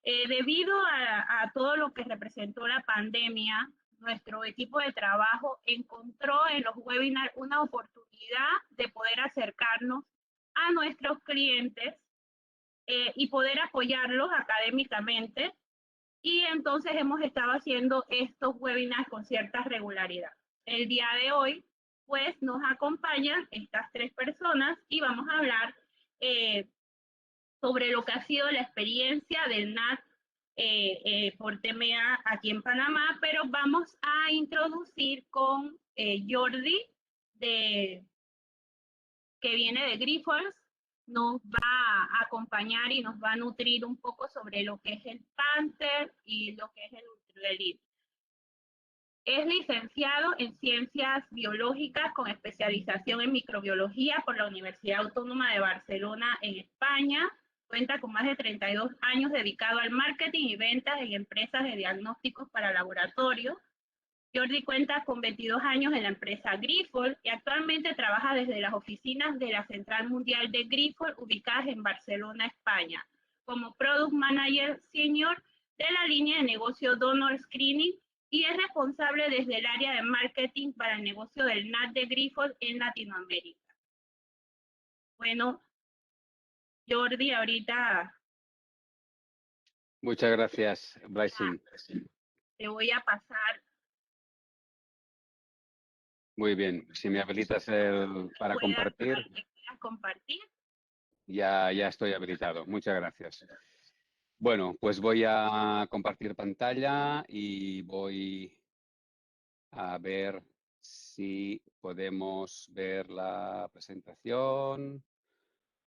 Debido a todo lo que representó la pandemia, nuestro equipo de trabajo encontró en los webinars una oportunidad de poder acercarnos a nuestros clientes y poder apoyarlos académicamente. Y entonces hemos estado haciendo estos webinars con cierta regularidad. El día de hoy, pues nos acompañan estas tres personas y vamos a hablar sobre lo que ha sido la experiencia del NAT por TMA aquí en Panamá, pero vamos a introducir con Jordi, de, que viene de Grifols, nos va a acompañar y nos va a nutrir un poco sobre lo que es el Panther y lo que es el Ultraelite. Es licenciado en Ciencias Biológicas con especialización en microbiología por la Universidad Autónoma de Barcelona en España. Cuenta con más de 32 años dedicado al marketing y ventas en empresas de diagnósticos para laboratorios. Jordi cuenta con 22 años en la empresa Grifols y actualmente trabaja desde las oficinas de la Central Mundial de Grifols ubicadas en Barcelona, España, como Product Manager Senior de la línea de negocio Donor Screening y es responsable desde el área de marketing para el negocio del NAT de Grifols en Latinoamérica. Bueno, Jordi, ahorita... Muchas gracias, Blessing. Te voy a pasar... Muy bien, si me habilitas para compartir. Compartir. Ya estoy habilitado. Muchas gracias. Bueno, pues voy a compartir pantalla y voy a ver si podemos ver la presentación.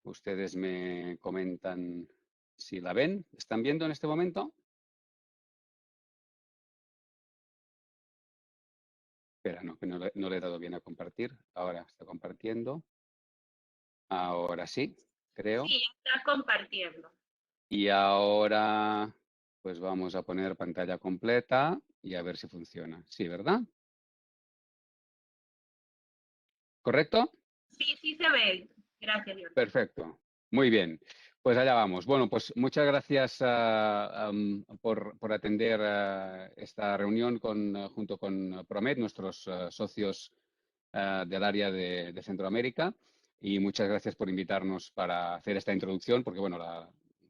Ustedes me comentan si la ven. ¿Están viendo en este momento? Espera, no, que no le he dado bien a compartir. Ahora está compartiendo. Ahora sí, creo. Sí, está compartiendo. Y ahora, pues vamos a poner pantalla completa y a ver si funciona. Sí, ¿verdad? ¿Correcto? Sí, sí se ve. Gracias, Jordi. Perfecto. Muy bien. Pues allá vamos. Bueno, pues muchas gracias por atender esta reunión junto con Promet, nuestros socios del área de Centroamérica. Y muchas gracias por invitarnos para hacer esta introducción, porque bueno,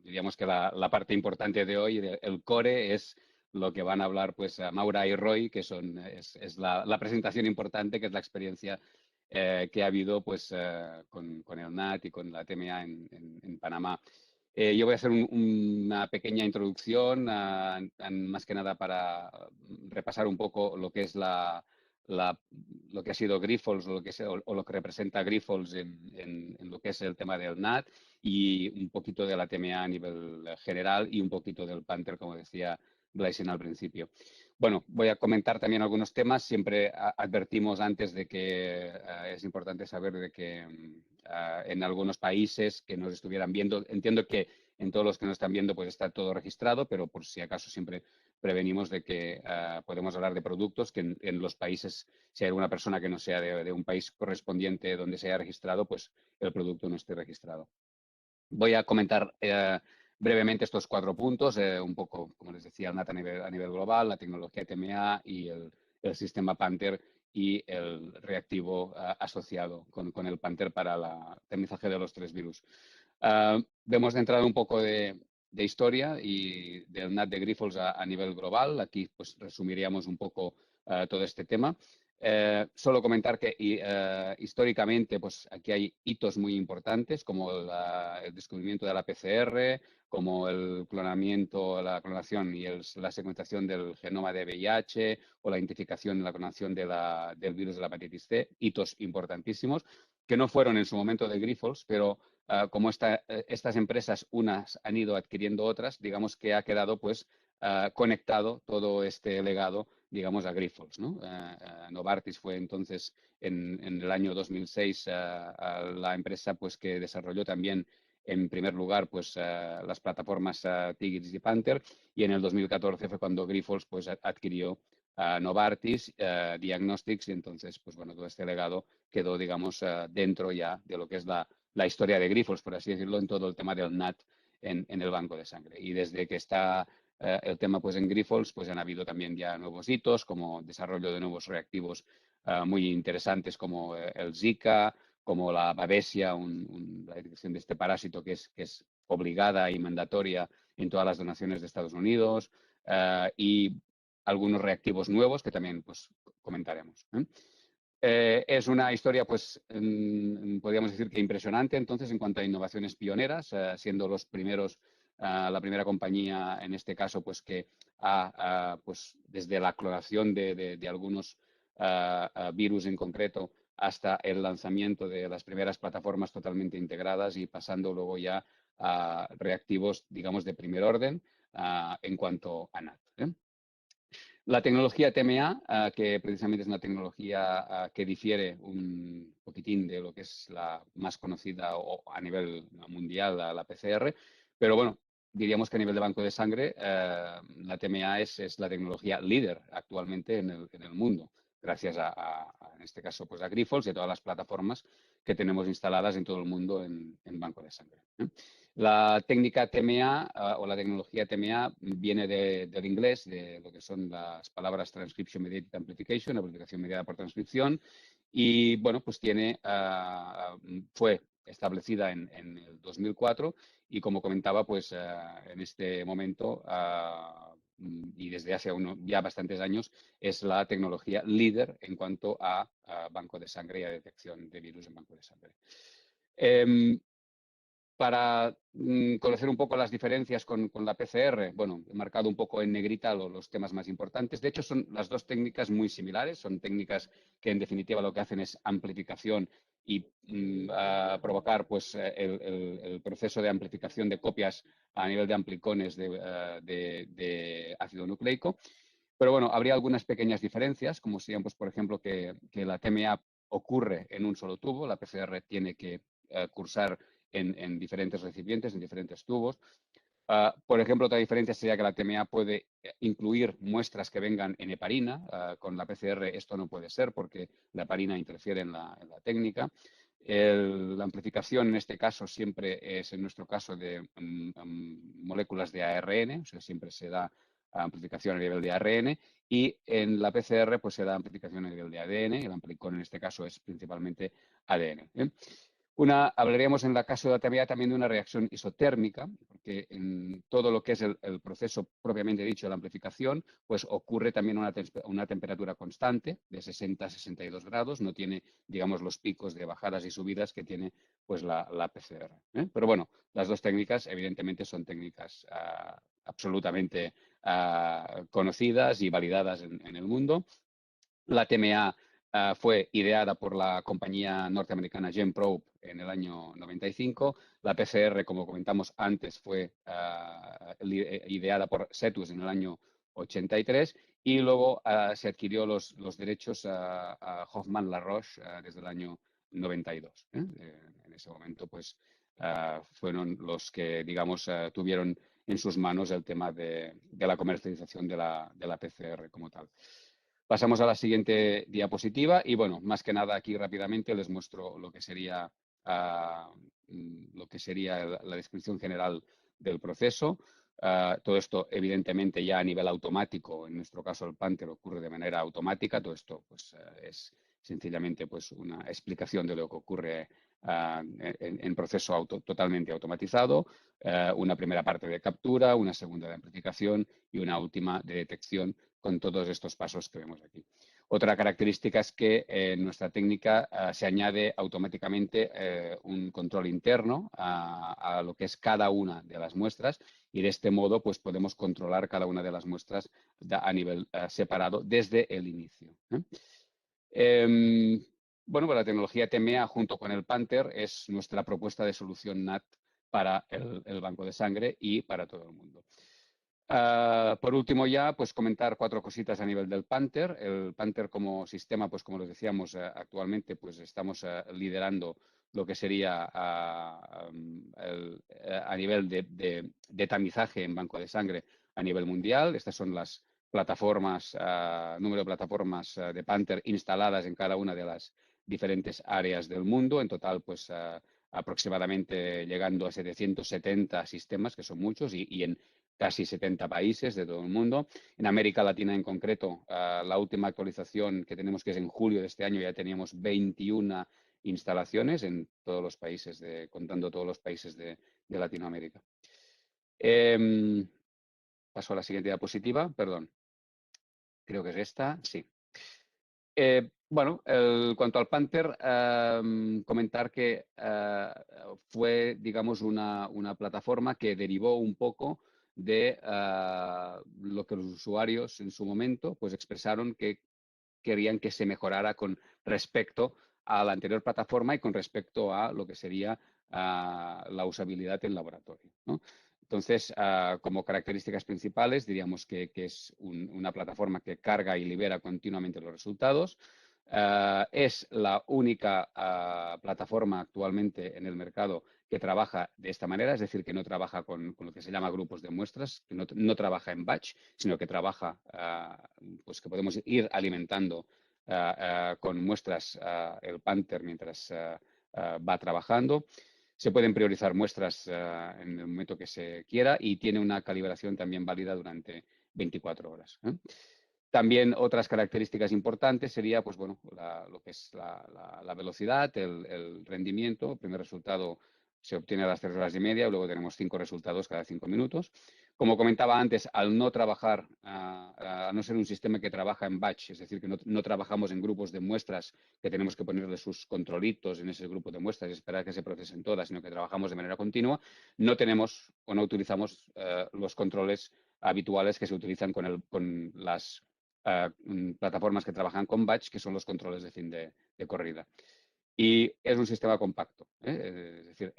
diríamos que la parte importante de hoy, el core, es lo que van a hablar pues Maura y Roy, que es la presentación importante, que es la experiencia que ha habido pues con el NAT y con la TMA en Panamá. Yo voy a hacer una pequeña introducción, más que nada para repasar un poco lo que es lo que ha sido Grifols o lo que representa Grifols en lo que es el tema del NAT y un poquito de la TMA a nivel general y un poquito del Panther, como decía Blaisen al principio. Bueno, voy a comentar también algunos temas. Siempre advertimos antes de que es importante saber de que en algunos países que nos estuvieran viendo, entiendo que en todos los que nos están viendo pues está todo registrado, pero por si acaso siempre prevenimos de que podemos hablar de productos que en los países, si hay alguna persona que no sea de un país correspondiente donde se haya registrado, pues el producto no esté registrado. Voy a comentar brevemente estos 4 puntos, un poco, como les decía, el NAT a nivel global, la tecnología TMA y el sistema Panther y el reactivo asociado con el Panther para la tamizaje de los 3 virus. Vemos de entrada un poco de historia y del NAT de Grifols a nivel global. Aquí pues resumiríamos un poco todo este tema. Solo comentar que históricamente pues aquí hay hitos muy importantes como el descubrimiento de la PCR, como el clonamiento, la clonación y la secuenciación del genoma de VIH o la identificación y la clonación del virus de la hepatitis C, hitos importantísimos que no fueron en su momento de Grifols, pero como estas empresas unas han ido adquiriendo otras, digamos que ha quedado pues conectado todo este legado, digamos, a Grifols, ¿no? Novartis fue entonces en el año 2006 la empresa pues que desarrolló también en primer lugar pues las plataformas Tigris y Panther y en el 2014 fue cuando Grifols pues adquirió Novartis Diagnostics y entonces pues bueno todo este legado quedó digamos dentro ya de lo que es la historia de Grifols, por así decirlo, en todo el tema del NAT en el banco de sangre. Y desde que está el tema pues en Grifols, pues han habido también ya nuevos hitos, como desarrollo de nuevos reactivos muy interesantes como el Zika, como la babesia, la detección de este parásito que es obligada y mandatoria en todas las donaciones de Estados Unidos, y algunos reactivos nuevos que también pues, comentaremos. Es una historia, pues, podríamos decir que impresionante, entonces, en cuanto a innovaciones pioneras, siendo los primeros, la primera compañía, en este caso, pues, que ha, pues, desde la clonación de algunos virus en concreto hasta el lanzamiento de las primeras plataformas totalmente integradas y pasando luego ya a reactivos, digamos, de primer orden en cuanto a NAT. La tecnología TMA, que precisamente es una tecnología que difiere un poquitín de lo que es la más conocida a nivel mundial, la PCR, pero bueno, diríamos que a nivel de banco de sangre, la TMA es la tecnología líder actualmente en el mundo, gracias en este caso, pues a Grifols y a todas las plataformas que tenemos instaladas en todo el mundo en banco de sangre. La técnica TMA o la tecnología TMA viene del inglés, de lo que son las palabras Transcription Mediated Amplification, amplificación mediada por transcripción, y bueno, pues fue establecida en el 2004 y como comentaba, pues en este momento y desde hace ya bastantes años es la tecnología líder en cuanto a banco de sangre y a detección de virus en banco de sangre. Para conocer un poco las diferencias con la PCR, bueno, he marcado un poco en negrita los temas más importantes. De hecho, son las dos técnicas muy similares. Son técnicas que, en definitiva, lo que hacen es amplificación y provocar pues, el proceso de amplificación de copias a nivel de amplicones de ácido nucleico. Pero bueno, habría algunas pequeñas diferencias, como serían, pues, por ejemplo, que la TMA ocurre en un solo tubo, la PCR tiene que cursar en diferentes recipientes, en diferentes tubos. Por ejemplo, otra diferencia sería que la TMA puede incluir muestras que vengan en heparina. Con la PCR esto no puede ser porque la heparina interfiere en la técnica. La amplificación en este caso siempre es, en nuestro caso, de moléculas de ARN, o sea, siempre se da amplificación a nivel de ARN, y en la PCR pues se da amplificación a nivel de ADN, y el amplicón en este caso es principalmente ADN. Hablaríamos en el caso de la TMA también de una reacción isotérmica, porque en todo lo que es el proceso propiamente dicho de la amplificación, pues ocurre también una temperatura constante de 60 a 62 grados, no tiene, digamos, los picos de bajadas y subidas que tiene pues la PCR. Pero bueno, las dos técnicas evidentemente son técnicas absolutamente conocidas y validadas en el mundo. La TMA fue ideada por la compañía norteamericana GenProbe en el año 95. La PCR, como comentamos antes, fue ideada por Cetus en el año 83 y luego se adquirió los derechos a Hoffmann La Roche desde el año 92. En ese momento, pues, fueron los que, digamos, tuvieron en sus manos el tema de la comercialización de la PCR como tal. Pasamos a la siguiente diapositiva y, bueno, más que nada aquí rápidamente les muestro lo que sería la descripción general del proceso. Todo esto, evidentemente, ya a nivel automático, en nuestro caso el Panther ocurre de manera automática. Todo esto pues, es sencillamente pues, una explicación de lo que ocurre en proceso totalmente automatizado. Una primera parte de captura, una segunda de amplificación y una última de detección con todos estos pasos que vemos aquí. Otra característica es que en nuestra técnica se añade automáticamente un control interno a lo que es cada una de las muestras y de este modo pues, podemos controlar cada una de las muestras a nivel separado desde el inicio. Bueno, pues la tecnología TMA junto con el Panther es nuestra propuesta de solución NAT para el banco de sangre y para todo el mundo. Por último ya, pues comentar 4 cositas a nivel del Panther. El Panther como sistema, pues como les decíamos, actualmente pues estamos liderando lo que sería a nivel de tamizaje en banco de sangre a nivel mundial. Estas son las plataformas, número de plataformas de Panther instaladas en cada una de las diferentes áreas del mundo. En total, pues aproximadamente llegando a 770 sistemas, que son muchos, y en casi 70 países de todo el mundo. En América Latina en concreto, la última actualización que tenemos, que es en julio de este año, ya teníamos 21 instalaciones en todos los países, contando todos los países de Latinoamérica. Paso a la siguiente diapositiva, perdón. Creo que es esta, sí. Bueno, en cuanto al Panther, comentar que fue, digamos, una plataforma que derivó un poco de lo que los usuarios en su momento pues expresaron que querían que se mejorara con respecto a la anterior plataforma y con respecto a lo que sería la usabilidad en laboratorio, ¿no? Entonces, como características principales, diríamos que es una plataforma que carga y libera continuamente los resultados. Es la única plataforma actualmente en el mercado que trabaja de esta manera, es decir, que no trabaja con lo que se llama grupos de muestras, que no trabaja en batch, sino que trabaja, pues que podemos ir alimentando con muestras el Panther mientras va trabajando. Se pueden priorizar muestras en el momento que se quiera y tiene una calibración también válida durante 24 horas. También otras características importantes sería, pues bueno, lo que es la velocidad, el rendimiento. El primer resultado se obtiene a las 3 horas y media, luego tenemos 5 resultados cada 5 minutos. Como comentaba antes, al no trabajar, a no ser un sistema que trabaja en batch, es decir, que no trabajamos en grupos de muestras que tenemos que ponerle sus controlitos en ese grupo de muestras y esperar que se procesen todas, sino que trabajamos de manera continua, no tenemos o no utilizamos los controles habituales que se utilizan con las plataformas que trabajan con batch, que son los controles de fin de corrida. Y es un sistema compacto, es decir,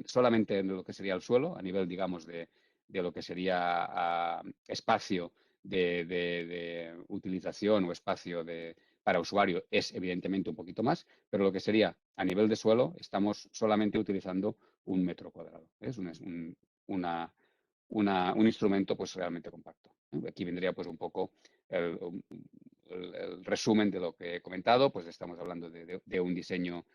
solamente en lo que sería el suelo, a nivel, digamos, de lo que sería espacio de utilización o espacio para usuario, es evidentemente un poquito más, pero lo que sería a nivel de suelo, estamos solamente utilizando 1 metro cuadrado. Es un instrumento pues realmente compacto. Aquí vendría pues un poco el resumen de lo que he comentado. Pues estamos hablando de un diseño,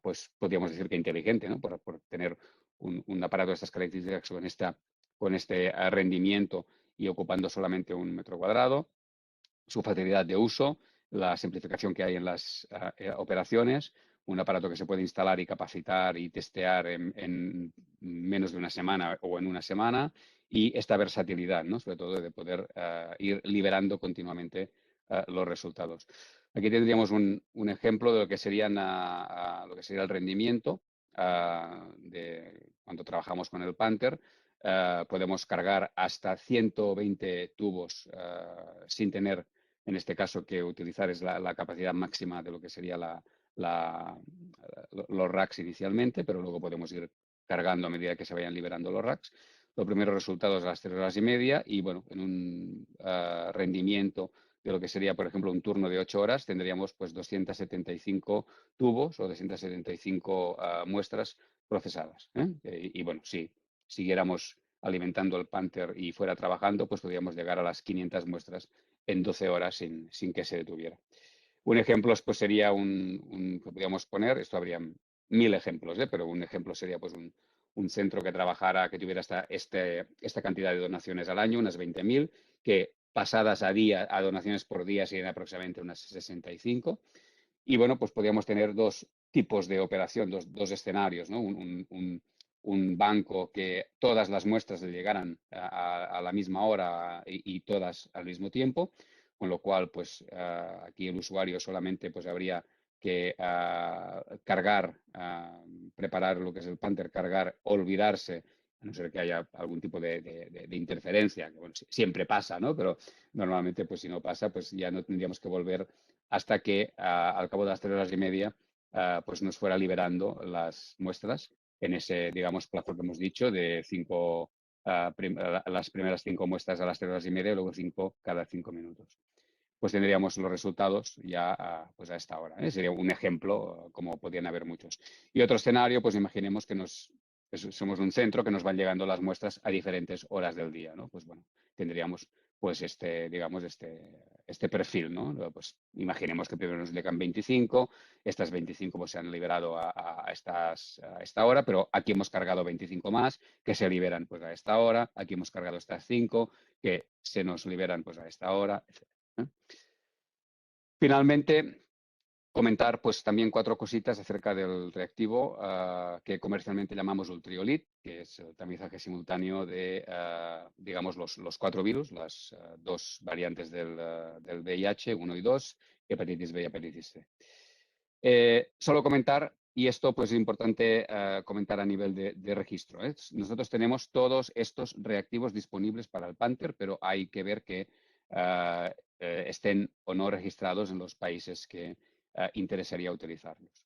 pues podríamos decir que inteligente, ¿no? Por tener un aparato de estas características con este rendimiento y ocupando solamente 1 metro cuadrado. Su facilidad de uso, la simplificación que hay en las operaciones, un aparato que se puede instalar y capacitar y testear en menos de una semana o en una semana, y esta versatilidad, ¿no? Sobre todo de poder ir liberando continuamente los resultados. Aquí tendríamos un ejemplo de lo que serían lo que sería el rendimiento de cuando trabajamos con el Panther. Podemos cargar hasta 120 tubos sin tener, en este caso, que utilizar es la capacidad máxima de lo que sería los racks inicialmente, pero luego podemos ir cargando a medida que se vayan liberando los racks. Los primeros resultados a las 3 horas y media y, bueno, en un rendimiento de lo que sería, por ejemplo, un turno de 8 horas, tendríamos pues 275 tubos o 275 muestras procesadas. Y, bueno, si siguiéramos alimentando el Panther y fuera trabajando, pues podríamos llegar a las 500 muestras en 12 horas sin que se detuviera. Un ejemplo pues sería que podríamos poner, esto habría 1000 ejemplos, pero un ejemplo sería pues un centro que trabajara, que tuviera esta cantidad de donaciones al año, unas 20.000, que pasadas a donaciones por día serían aproximadamente unas 65. Y bueno, pues podríamos tener dos tipos de operación, dos escenarios, ¿no? Un banco que todas las muestras le llegaran a la misma hora y todas al mismo tiempo, con lo cual, pues aquí el usuario solamente pues habría que cargar, preparar lo que es el Panther, cargar, olvidarse, a no ser que haya algún tipo de interferencia, que bueno, siempre pasa, ¿no? Pero normalmente, pues si no pasa, pues ya no tendríamos que volver hasta que al cabo de las 3 horas y media pues nos fuera liberando las muestras en ese, digamos, plazo que hemos dicho de las primeras 5 muestras a las 3 horas y media y luego 5 cada 5 minutos. Pues tendríamos los resultados ya pues a esta hora. Sería un ejemplo, como podrían haber muchos. Y otro escenario, pues imaginemos que somos un centro que nos van llegando las muestras a diferentes horas del día, ¿no? Pues bueno, tendríamos pues digamos, este perfil, ¿no? Pues imaginemos que primero nos llegan 25, estas 25 pues, se han liberado a esta hora, pero aquí hemos cargado 25 más que se liberan pues a esta hora, aquí hemos cargado estas 5 que se nos liberan pues a esta hora, etc. Finalmente, comentar pues también 4 cositas acerca del reactivo que comercialmente llamamos Ultriolit, que es el tamizaje simultáneo de, digamos, los 4 virus, las 2 variantes del VIH, 1 y 2, hepatitis B y hepatitis C. Solo comentar, y esto pues es importante comentar a nivel de registro. Nosotros tenemos todos estos reactivos disponibles para el Panther, pero hay que ver que estén o no registrados en los países que interesaría utilizarlos.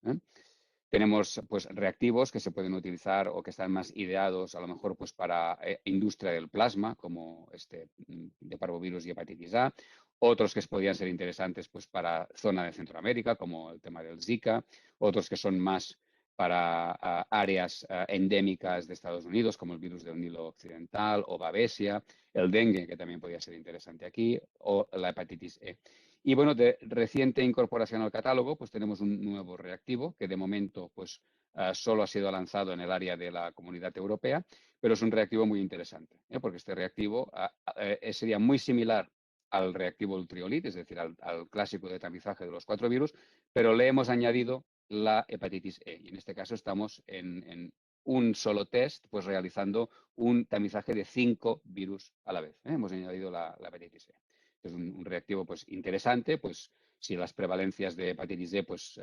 Tenemos pues reactivos que se pueden utilizar o que están más ideados a lo mejor pues para industria del plasma, como de parvovirus y hepatitis A, otros que podrían ser interesantes pues para zona de Centroamérica, como el tema del Zika, otros que son más para áreas endémicas de Estados Unidos, como el virus del Nilo Occidental o Babesia, el dengue, que también podría ser interesante aquí, o la hepatitis E. Y bueno, de reciente incorporación al catálogo, pues tenemos un nuevo reactivo que de momento pues solo ha sido lanzado en el área de la Comunidad Europea, pero es un reactivo muy interesante, porque este reactivo sería muy similar al reactivo Ultriolit, es decir, al clásico de tamizaje de los 4 virus, pero le hemos añadido la hepatitis E. Y en este caso estamos en un solo test, pues realizando un tamizaje de 5 virus a la vez. Hemos añadido la hepatitis E. Es un reactivo pues interesante, pues si las prevalencias de hepatitis D pues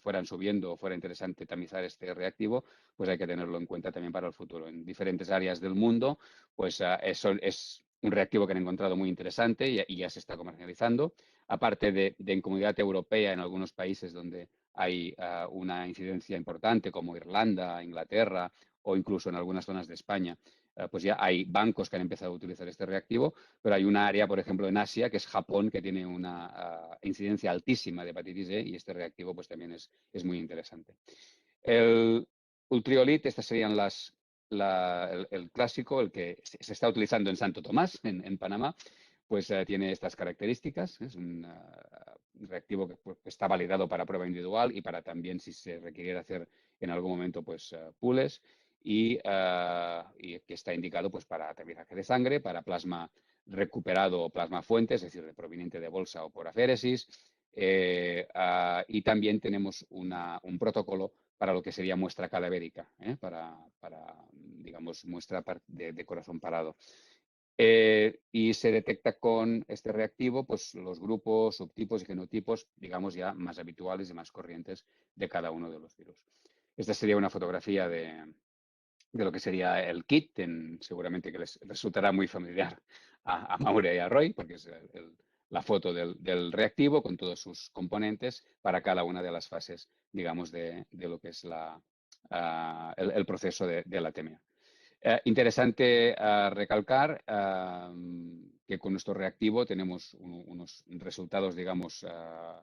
fueran subiendo o fuera interesante tamizar este reactivo, pues hay que tenerlo en cuenta también para el futuro. En diferentes áreas del mundo, pues eso es un reactivo que han encontrado muy interesante y ya se está comercializando. Aparte de en Comunidad Europea, en algunos países donde hay una incidencia importante, como Irlanda, Inglaterra o incluso en algunas zonas de España, pues ya hay bancos que han empezado a utilizar este reactivo, pero hay una área, por ejemplo, en Asia, que es Japón, que tiene una incidencia altísima de hepatitis E y este reactivo pues también es muy interesante. El Ultriolit, estas serían el clásico, el que se está utilizando en Santo Tomás, en Panamá, pues tiene estas características. Es un reactivo que pues, está validado para prueba individual y para también, si se requiriera hacer en algún momento, pues pools y que está indicado pues para tamizaje de sangre, para plasma recuperado o plasma fuente, es decir, proveniente de bolsa o por aféresis. Y también tenemos un protocolo para lo que sería muestra cadavérica, para, digamos, muestra de corazón parado. Y se detecta con este reactivo pues, los grupos, subtipos y genotipos, digamos, ya más habituales y más corrientes de cada uno de los virus. Esta sería una fotografía de lo que sería el kit, seguramente que les resultará muy familiar a Maure y a Roy, porque es la foto del reactivo con todos sus componentes para cada una de las fases, digamos, de lo que es el proceso de la TMA. Interesante recalcar que con nuestro reactivo tenemos unos resultados, digamos,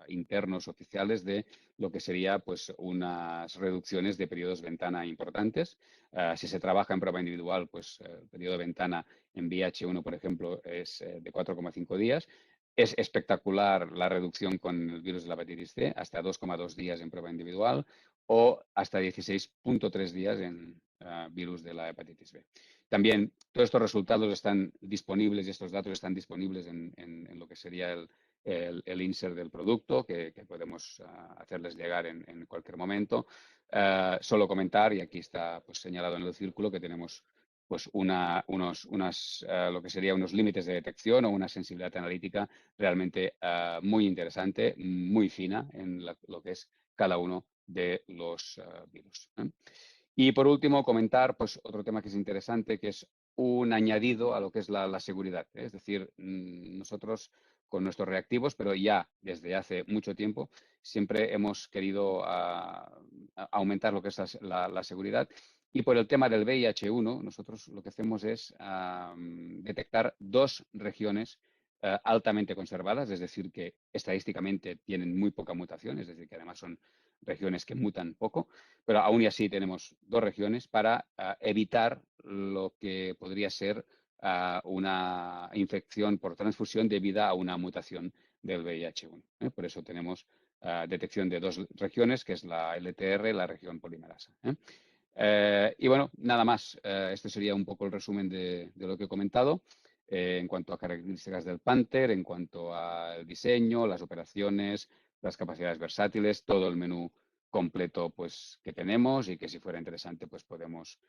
internos oficiales de lo que sería pues unas reducciones de periodos ventana importantes. Si se trabaja en prueba individual, pues el periodo de ventana en VIH1, por ejemplo, es de 4,5 días. Es espectacular la reducción con el virus de la hepatitis C, hasta 2,2 días en prueba individual o hasta 16,3 días en virus de la hepatitis B. También todos estos resultados están disponibles y estos datos están disponibles en lo que sería el insert del producto que podemos hacerles llegar en cualquier momento. Solo comentar, y aquí está pues, señalado en el círculo, que tenemos pues lo que sería unos límites de detección o una sensibilidad analítica realmente muy interesante, muy fina en lo que es cada uno de los virus. Y por último, comentar pues, otro tema que es interesante, que es un añadido a lo que es la seguridad. Es decir, nosotros con nuestros reactivos, pero ya desde hace mucho tiempo, siempre hemos querido aumentar lo que es la seguridad. Y por el tema del VIH1, nosotros lo que hacemos es detectar 2 regiones altamente conservadas, es decir, que estadísticamente tienen muy poca mutación, es decir, que además son regiones que mutan poco, pero aún y así tenemos 2 regiones para evitar lo que podría ser una infección por transfusión debida a una mutación del VIH-1. Por eso tenemos detección de dos regiones, que es la LTR y la región polimerasa. Y bueno, nada más. Este sería un poco el resumen de lo que he comentado en cuanto a características del Panther, en cuanto al diseño, las operaciones, las capacidades versátiles, todo el menú completo pues, que tenemos y que si fuera interesante pues podemos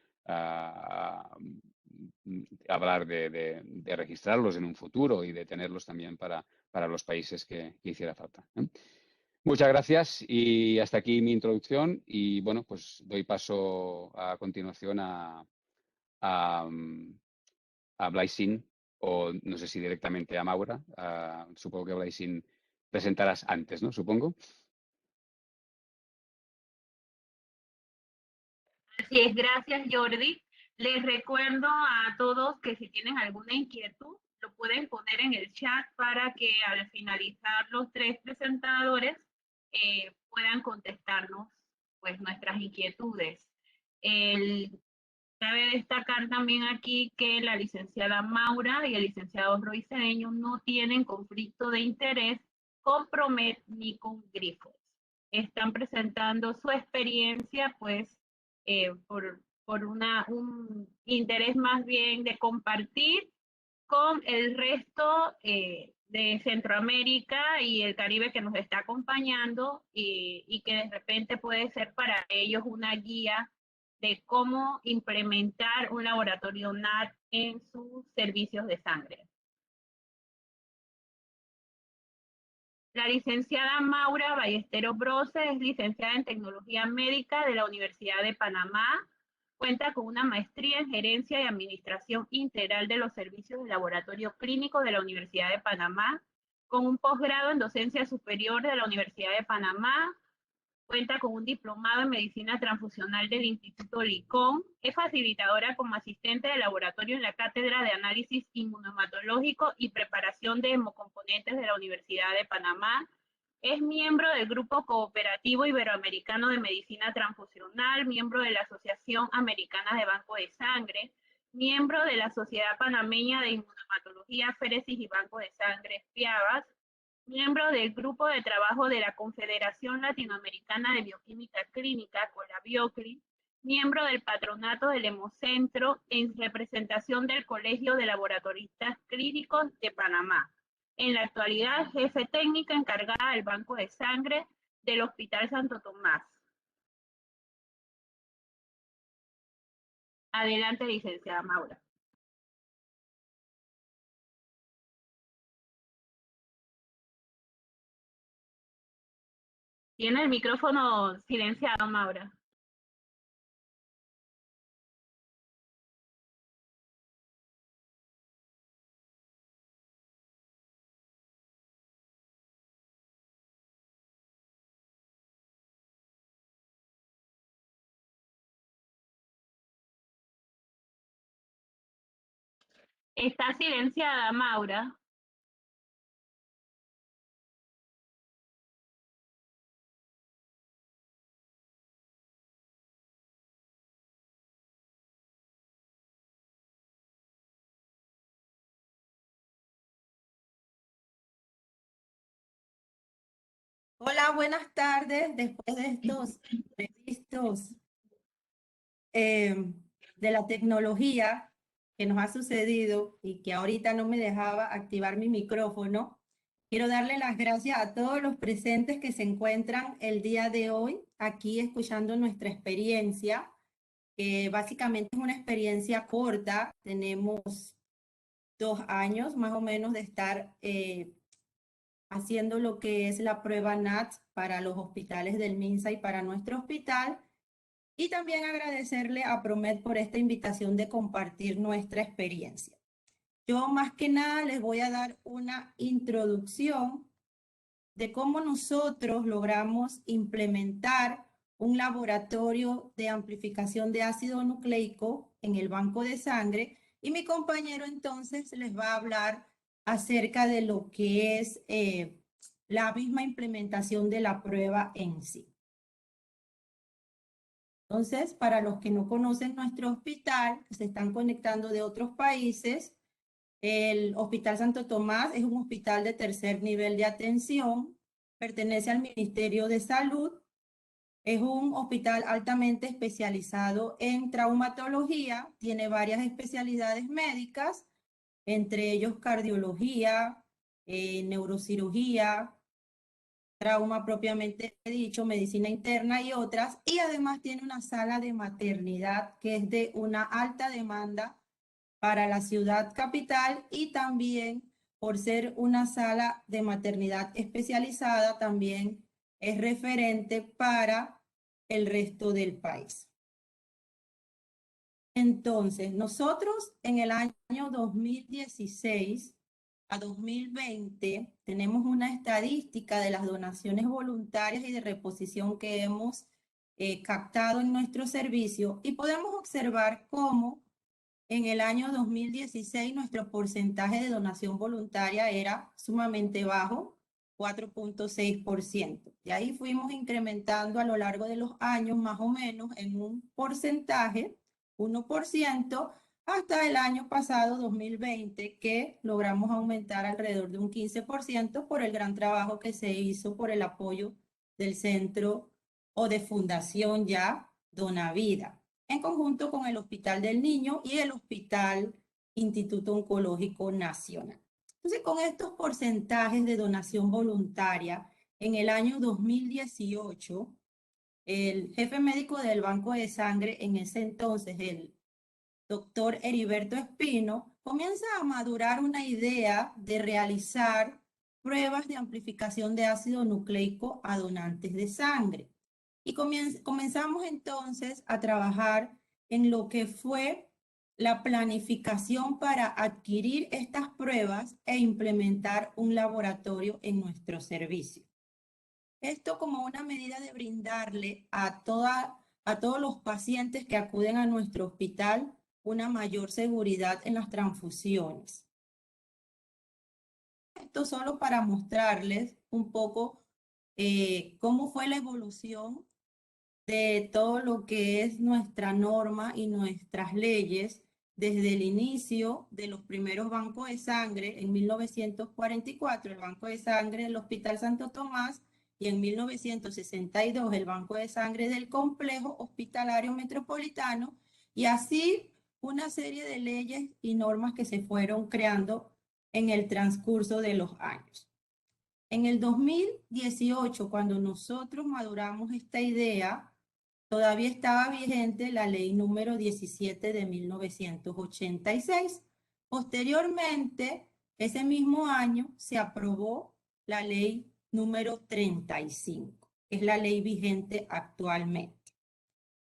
hablar de registrarlos en un futuro y de tenerlos también para los países que hiciera falta. Muchas gracias y hasta aquí mi introducción y bueno, pues doy paso a continuación a Blaisin o no sé si directamente a Maura. Supongo que Blaisin presentarás antes, ¿no? Supongo. Así es, gracias Jordi. Les recuerdo a todos que si tienen alguna inquietud, lo pueden poner en el chat para que al finalizar los tres presentadores puedan contestarnos pues nuestras inquietudes. Cabe destacar también aquí que la licenciada Maura y el licenciado Roy Cedeño no tienen conflicto de interés con Promet ni con Grifos. Están presentando su experiencia pues por un interés más bien de compartir con el resto de Centroamérica y el Caribe que nos está acompañando y que de repente puede ser para ellos una guía de cómo implementar un laboratorio NAT en sus servicios de sangre. La licenciada Maura Ballesteros Brose es licenciada en Tecnología Médica de la Universidad de Panamá. Cuenta con una maestría en Gerencia y Administración Integral de los Servicios de Laboratorio Clínico de la Universidad de Panamá, con un posgrado en Docencia Superior de la Universidad de Panamá. Cuenta con un diplomado en Medicina Transfusional del Instituto Licón. Es facilitadora como asistente de laboratorio en la Cátedra de Análisis Inmunohematológico y Preparación de Hemocomponentes de la Universidad de Panamá. Es miembro del Grupo Cooperativo Iberoamericano de Medicina Transfusional, miembro de la Asociación Americana de Banco de Sangre, miembro de la Sociedad Panameña de Inmunohematología, Féresis y Banco de Sangre, FIABAS, miembro del Grupo de Trabajo de la Confederación Latinoamericana de Bioquímica Clínica, COLABIOCLI, miembro del Patronato del Hemocentro en representación del Colegio de Laboratoristas Clínicos de Panamá. En la actualidad, jefe técnica encargada del Banco de Sangre del Hospital Santo Tomás. Adelante, licenciada Maura. Tiene el micrófono silenciado, Maura. Está silenciada, Maura. Hola, buenas tardes. Después de estos imprevistos de la tecnología que nos ha sucedido y que ahorita no me dejaba activar mi micrófono, quiero darle las gracias a todos los presentes que se encuentran el día de hoy aquí escuchando nuestra experiencia, que básicamente es una experiencia corta. Tenemos 2 años más o menos de estar haciendo lo que es la prueba NAT para los hospitales del MINSA y para nuestro hospital. Y también agradecerle a Promet por esta invitación de compartir nuestra experiencia. Yo más que nada les voy a dar una introducción de cómo nosotros logramos implementar un laboratorio de amplificación de ácido nucleico en el banco de sangre, y mi compañero entonces les va a hablar acerca de lo que es la misma implementación de la prueba en sí. Entonces, para los que no conocen nuestro hospital, que se están conectando de otros países, El Hospital Santo Tomás es un hospital de tercer nivel de atención, pertenece al Ministerio de Salud, es un hospital altamente especializado en traumatología, tiene varias especialidades médicas, entre ellos cardiología, neurocirugía, trauma propiamente dicho, medicina interna y otras, y además tiene una sala de maternidad que es de una alta demanda para la ciudad capital y también por ser una sala de maternidad especializada, también es referente para el resto del país. Entonces, nosotros en el año 2016 a 2020 tenemos una estadística de las donaciones voluntarias y de reposición que hemos captado en nuestro servicio y podemos observar cómo en el año 2016 nuestro porcentaje de donación voluntaria era sumamente bajo, 4.6%. De ahí fuimos incrementando a lo largo de los años más o menos en un porcentaje, 1%, hasta el año pasado, 2020, que logramos aumentar alrededor de un 15% por el gran trabajo que se hizo por el apoyo del centro o de fundación ya Donavida, en conjunto con el Hospital del Niño y el Hospital Instituto Oncológico Nacional. Entonces, con estos porcentajes de donación voluntaria, en el año 2018, el jefe médico del Banco de Sangre, en ese entonces, el doctor Heriberto Espino, comienza a madurar una idea de realizar pruebas de amplificación de ácido nucleico a donantes de sangre. Y comenzamos entonces a trabajar en lo que fue la planificación para adquirir estas pruebas e implementar un laboratorio en nuestro servicio. Esto como una medida de brindarle a todos los pacientes que acuden a nuestro hospital una mayor seguridad en las transfusiones. Esto solo para mostrarles un poco cómo fue la evolución de todo lo que es nuestra norma y nuestras leyes desde el inicio de los primeros bancos de sangre en 1944, el Banco de Sangre del Hospital Santo Tomás, y en 1962 el Banco de Sangre del Complejo Hospitalario Metropolitano, y así una serie de leyes y normas que se fueron creando en el transcurso de los años. En el 2018, cuando nosotros maduramos esta idea, todavía estaba vigente la ley número 17 de 1986. Posteriormente, ese mismo año, se aprobó la ley número 35, que es la ley vigente actualmente.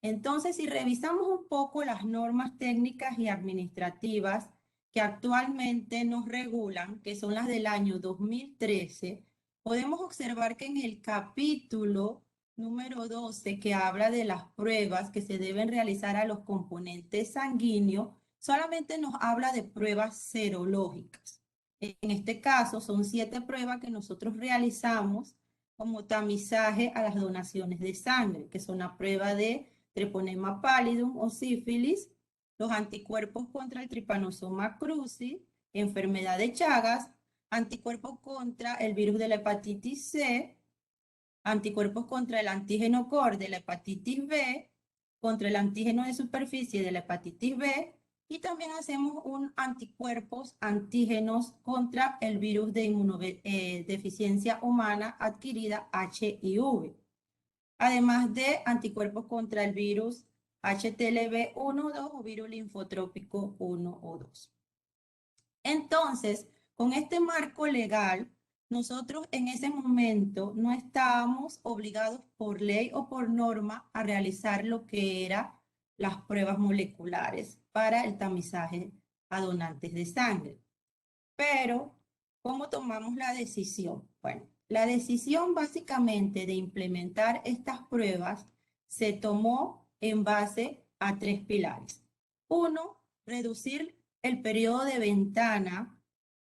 Entonces, si revisamos un poco las normas técnicas y administrativas que actualmente nos regulan, que son las del año 2013, podemos observar que en el capítulo número 12, que habla de las pruebas que se deben realizar a los componentes sanguíneos, solamente nos habla de pruebas serológicas. En este caso, son 7 pruebas que nosotros realizamos como tamizaje a las donaciones de sangre, que son la prueba de treponema pallidum o sífilis, los anticuerpos contra el trypanosoma cruzi, enfermedad de Chagas, anticuerpos contra el virus de la hepatitis C, anticuerpos contra el antígeno core de la hepatitis B, contra el antígeno de superficie de la hepatitis B, y también hacemos un antígenos contra el virus de inmunodeficiencia humana adquirida HIV, además de anticuerpos contra el virus HTLV 1 o 2 o virus linfotrópico 1 o 2. Entonces, con este marco legal, nosotros en ese momento no estábamos obligados por ley o por norma a realizar lo que eran las pruebas moleculares para el tamizaje a donantes de sangre. Pero, ¿cómo tomamos la decisión? Bueno, la decisión básicamente de implementar estas pruebas se tomó en base a 3 pilares. 1, reducir el periodo de ventana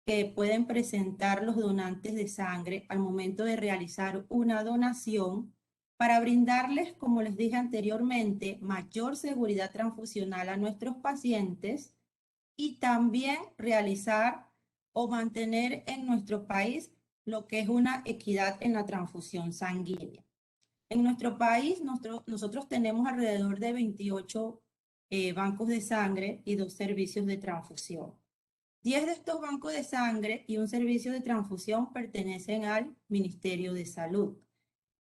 que pueden presentar los donantes de sangre al momento de realizar una donación para brindarles, como les dije anteriormente, mayor seguridad transfusional a nuestros pacientes y también realizar o mantener en nuestro país lo que es una equidad en la transfusión sanguínea. En nuestro país, nosotros tenemos alrededor de 28 bancos de sangre y 2 servicios de transfusión. 10 de estos bancos de sangre y un servicio de transfusión pertenecen al Ministerio de Salud.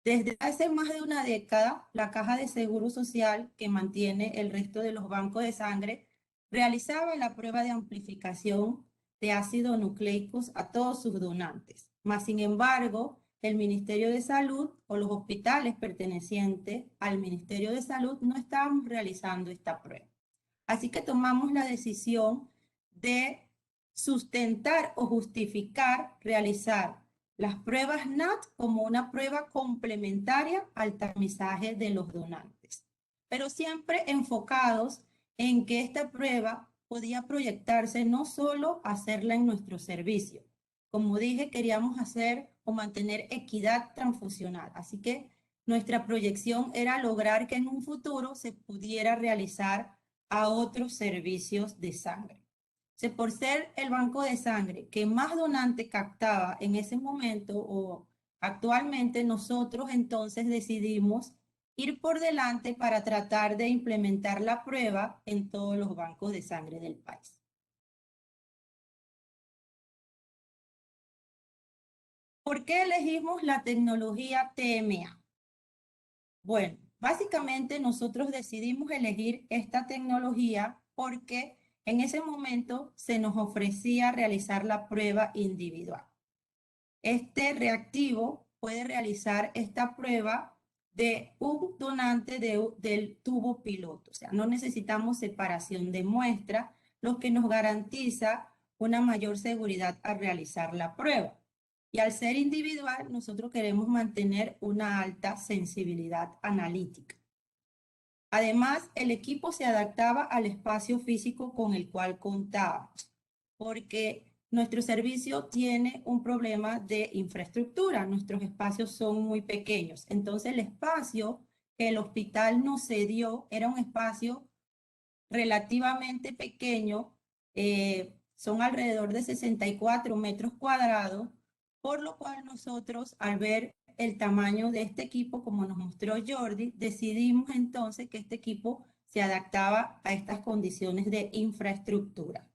Desde hace más de una década, la Caja de Seguro Social, que mantiene el resto de los bancos de sangre, realizaba la prueba de amplificación de ácidos nucleicos a todos sus donantes. Mas, sin embargo, el Ministerio de Salud o los hospitales pertenecientes al Ministerio de Salud no estábamos realizando esta prueba. Así que tomamos la decisión de sustentar o justificar realizar las pruebas NAT como una prueba complementaria al tamizaje de los donantes, pero siempre enfocados en que esta prueba podía proyectarse no solo hacerla en nuestro servicio. Como dije, queríamos hacer o mantener equidad transfusional, así que nuestra proyección era lograr que en un futuro se pudiera realizar a otros servicios de sangre. Por ser el banco de sangre que más donante captaba en ese momento o actualmente, nosotros entonces decidimos ir por delante para tratar de implementar la prueba en todos los bancos de sangre del país. ¿Por qué elegimos la tecnología TMA? Bueno, básicamente nosotros decidimos elegir esta tecnología porque en ese momento se nos ofrecía realizar la prueba individual. Este reactivo puede realizar esta prueba de un donante del tubo piloto. O sea, no necesitamos separación de muestra, lo que nos garantiza una mayor seguridad al realizar la prueba. Y al ser individual, nosotros queremos mantener una alta sensibilidad analítica. Además, el equipo se adaptaba al espacio físico con el cual contábamos, porque nuestro servicio tiene un problema de infraestructura. Nuestros espacios son muy pequeños. Entonces, el espacio que el hospital nos cedió era un espacio relativamente pequeño, son alrededor de 64 metros cuadrados, por lo cual nosotros, al ver el tamaño de este equipo, como nos mostró Jordi, decidimos entonces que este equipo se adaptaba a estas condiciones de infraestructura.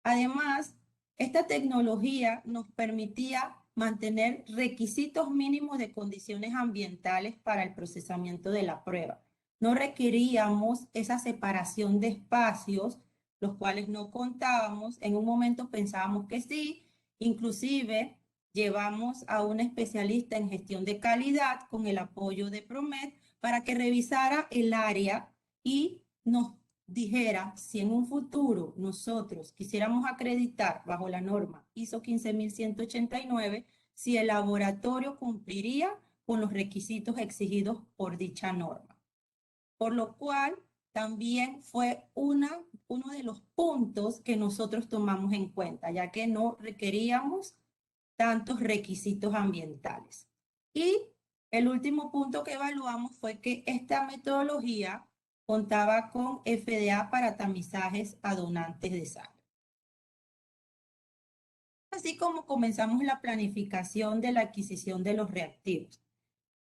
Además, esta tecnología nos permitía mantener requisitos mínimos de condiciones ambientales para el procesamiento de la prueba. No requeríamos esa separación de espacios, los cuales no contábamos. En un momento pensábamos que sí, inclusive llevamos a un especialista en gestión de calidad con el apoyo de Promed para que revisara el área y nos dijera si en un futuro nosotros quisiéramos acreditar bajo la norma ISO 15189, si el laboratorio cumpliría con los requisitos exigidos por dicha norma. Por lo cual también fue uno de los puntos que nosotros tomamos en cuenta, ya que no requeríamos tantos requisitos ambientales. Y el último punto que evaluamos fue que esta metodología contaba con FDA para tamizajes a donantes de sangre. Así como comenzamos la planificación de la adquisición de los reactivos.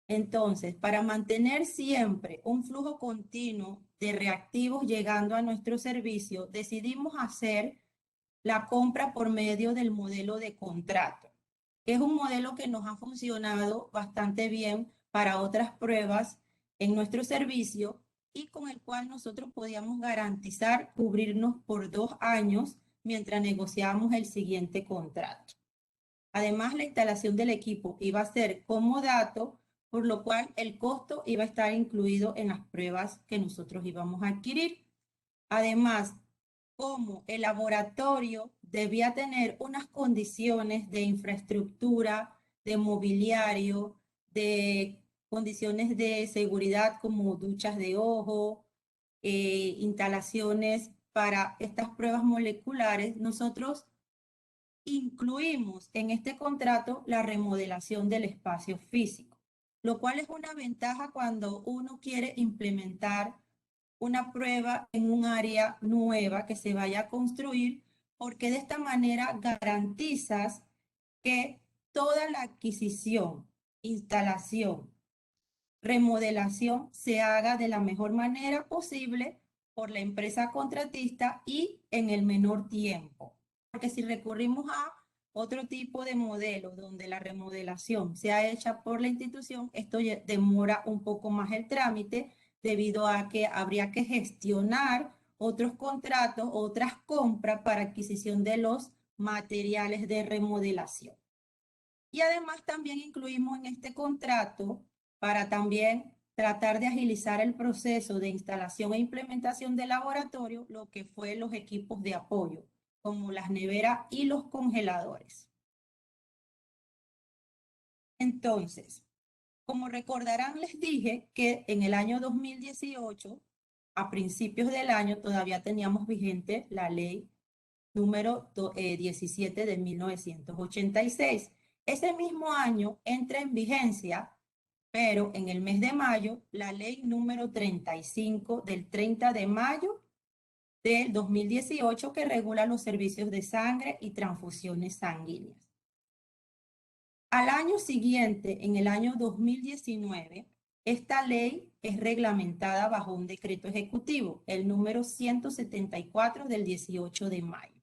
Entonces, para mantener siempre un flujo continuo de reactivos llegando a nuestro servicio, decidimos hacer la compra por medio del modelo de contrato, que es un modelo que nos ha funcionado bastante bien para otras pruebas en nuestro servicio y con el cual nosotros podíamos garantizar cubrirnos por 2 años mientras negociábamos el siguiente contrato. Además, la instalación del equipo iba a ser comodato, por lo cual el costo iba a estar incluido en las pruebas que nosotros íbamos a adquirir. Además, como el laboratorio debía tener unas condiciones de infraestructura, de mobiliario, de condiciones de seguridad como duchas de ojo, instalaciones para estas pruebas moleculares, nosotros incluimos en este contrato la remodelación del espacio físico, lo cual es una ventaja cuando uno quiere implementar una prueba en un área nueva que se vaya a construir, porque de esta manera garantizas que toda la adquisición, instalación, remodelación se haga de la mejor manera posible por la empresa contratista y en el menor tiempo. Porque si recurrimos a otro tipo de modelo donde la remodelación sea hecha por la institución, esto demora un poco más el trámite debido a que habría que gestionar otros contratos, otras compras para adquisición de los materiales de remodelación. Y además también incluimos en este contrato para también tratar de agilizar el proceso de instalación e implementación del laboratorio, lo que fue los equipos de apoyo, como las neveras y los congeladores. Entonces, como recordarán, les dije que en el año 2018, a principios del año, todavía teníamos vigente la ley número 17 de 1986. Ese mismo año entra en vigencia, pero en el mes de mayo, la ley número 35 del 30 de mayo del 2018 que regula los servicios de sangre y transfusiones sanguíneas. Al año siguiente, en el año 2019, esta ley es reglamentada bajo un decreto ejecutivo, el número 174 del 18 de mayo.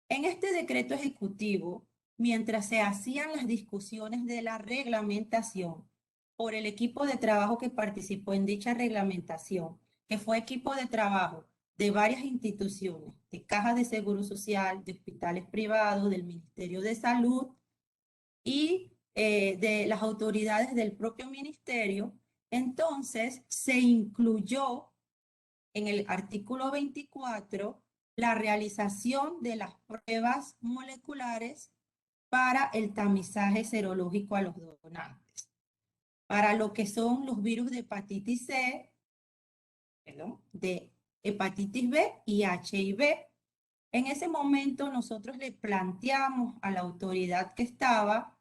En este decreto ejecutivo, mientras se hacían las discusiones de la reglamentación por el equipo de trabajo que participó en dicha reglamentación, que fue equipo de trabajo de varias instituciones, de cajas de seguro social, de hospitales privados, del Ministerio de Salud y de las autoridades del propio ministerio, entonces se incluyó en el artículo 24 la realización de las pruebas moleculares para el tamizaje serológico a los donantes, para lo que son los virus de hepatitis C, de hepatitis B y HIV. En ese momento nosotros le planteamos a la autoridad que estaba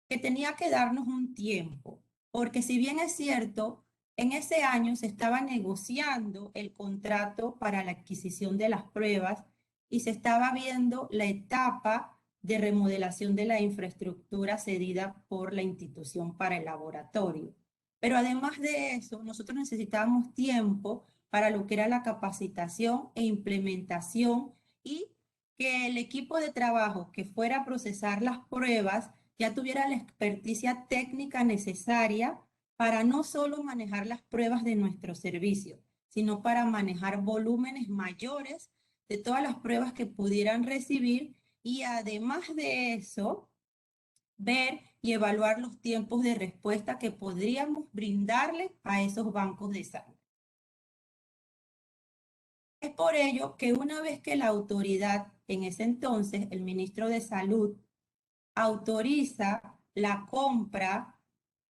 que tenía que darnos un tiempo, porque si bien es cierto, en ese año se estaba negociando el contrato para la adquisición de las pruebas y se estaba viendo la etapa de remodelación de la infraestructura cedida por la institución para el laboratorio. Pero además de eso, nosotros necesitábamos tiempo para lo que era la capacitación e implementación y que el equipo de trabajo que fuera a procesar las pruebas ya tuviera la experticia técnica necesaria para no solo manejar las pruebas de nuestro servicio, sino para manejar volúmenes mayores de todas las pruebas que pudieran recibir y además de eso, ver y evaluar los tiempos de respuesta que podríamos brindarle a esos bancos de sangre. Es por ello que una vez que la autoridad, en ese entonces, el ministro de Salud, autoriza la compra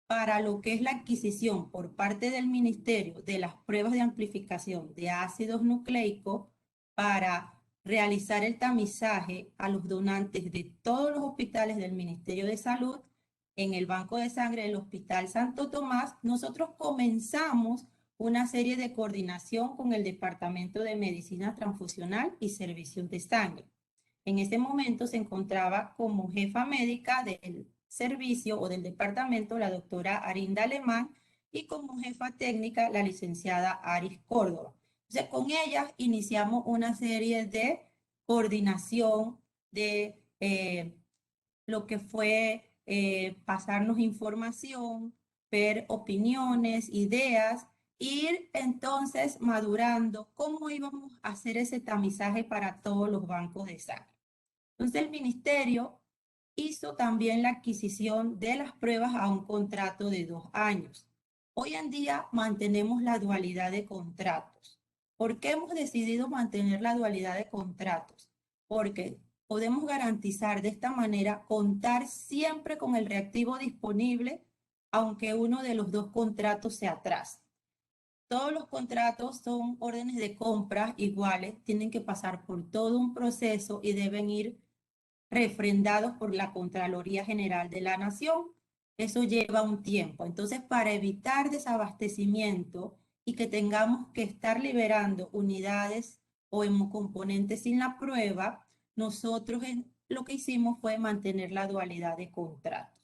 para lo que es la adquisición por parte del ministerio de las pruebas de amplificación de ácidos nucleicos para realizar el tamizaje a los donantes de todos los hospitales del Ministerio de Salud en el banco de sangre del Hospital Santo Tomás, nosotros comenzamos una serie de coordinación con el Departamento de Medicina Transfusional y Servicios de Sangre. En ese momento se encontraba como jefa médica del servicio o del departamento la doctora Arinda Alemán y como jefa técnica la licenciada Aris Córdoba. Entonces, con ellas iniciamos una serie de coordinación de lo que fue pasarnos información, ver opiniones, ideas, ir entonces madurando cómo íbamos a hacer ese tamizaje para todos los bancos de sangre. Entonces el ministerio hizo también la adquisición de las pruebas a un contrato de 2 años. Hoy en día mantenemos la dualidad de contratos. ¿Por qué hemos decidido mantener la dualidad de contratos? Porque podemos garantizar de esta manera contar siempre con el reactivo disponible, aunque uno de los dos contratos se atrase. Todos los contratos son órdenes de compra iguales, tienen que pasar por todo un proceso y deben ir refrendados por la Contraloría General de la Nación. Eso lleva un tiempo. Entonces, para evitar desabastecimiento y que tengamos que estar liberando unidades o hemocomponentes sin la prueba, nosotros lo que hicimos fue mantener la dualidad de contratos.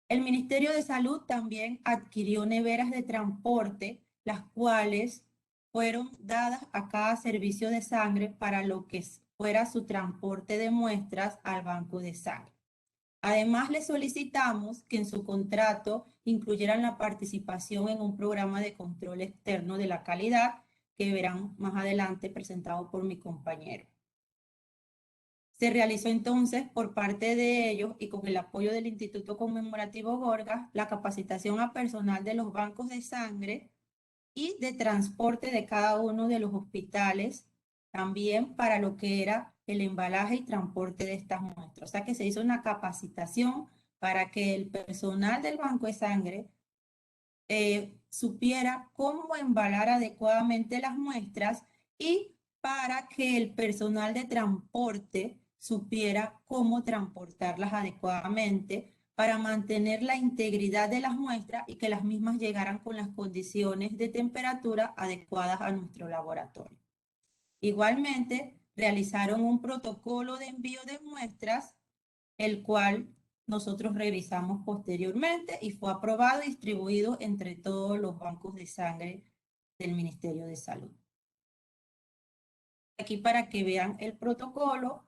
El Ministerio de Salud también adquirió neveras de transporte, las cuales fueron dadas a cada servicio de sangre para lo que fuera su transporte de muestras al banco de sangre. Además, le solicitamos que en su contrato incluyeran la participación en un programa de control externo de la calidad que verán más adelante presentado por mi compañero. Se realizó entonces por parte de ellos y con el apoyo del Instituto Conmemorativo Gorgas la capacitación a personal de los bancos de sangre y de transporte de cada uno de los hospitales, también para lo que era el embalaje y transporte de estas muestras. O sea que se hizo una capacitación para que el personal del banco de sangre supiera cómo embalar adecuadamente las muestras y para que el personal de transporte supiera cómo transportarlas adecuadamente para mantener la integridad de las muestras y que las mismas llegaran con las condiciones de temperatura adecuadas a nuestro laboratorio. Igualmente, realizaron un protocolo de envío de muestras, el cual nosotros revisamos posteriormente y fue aprobado y distribuido entre todos los bancos de sangre del Ministerio de Salud. Aquí para que vean el protocolo,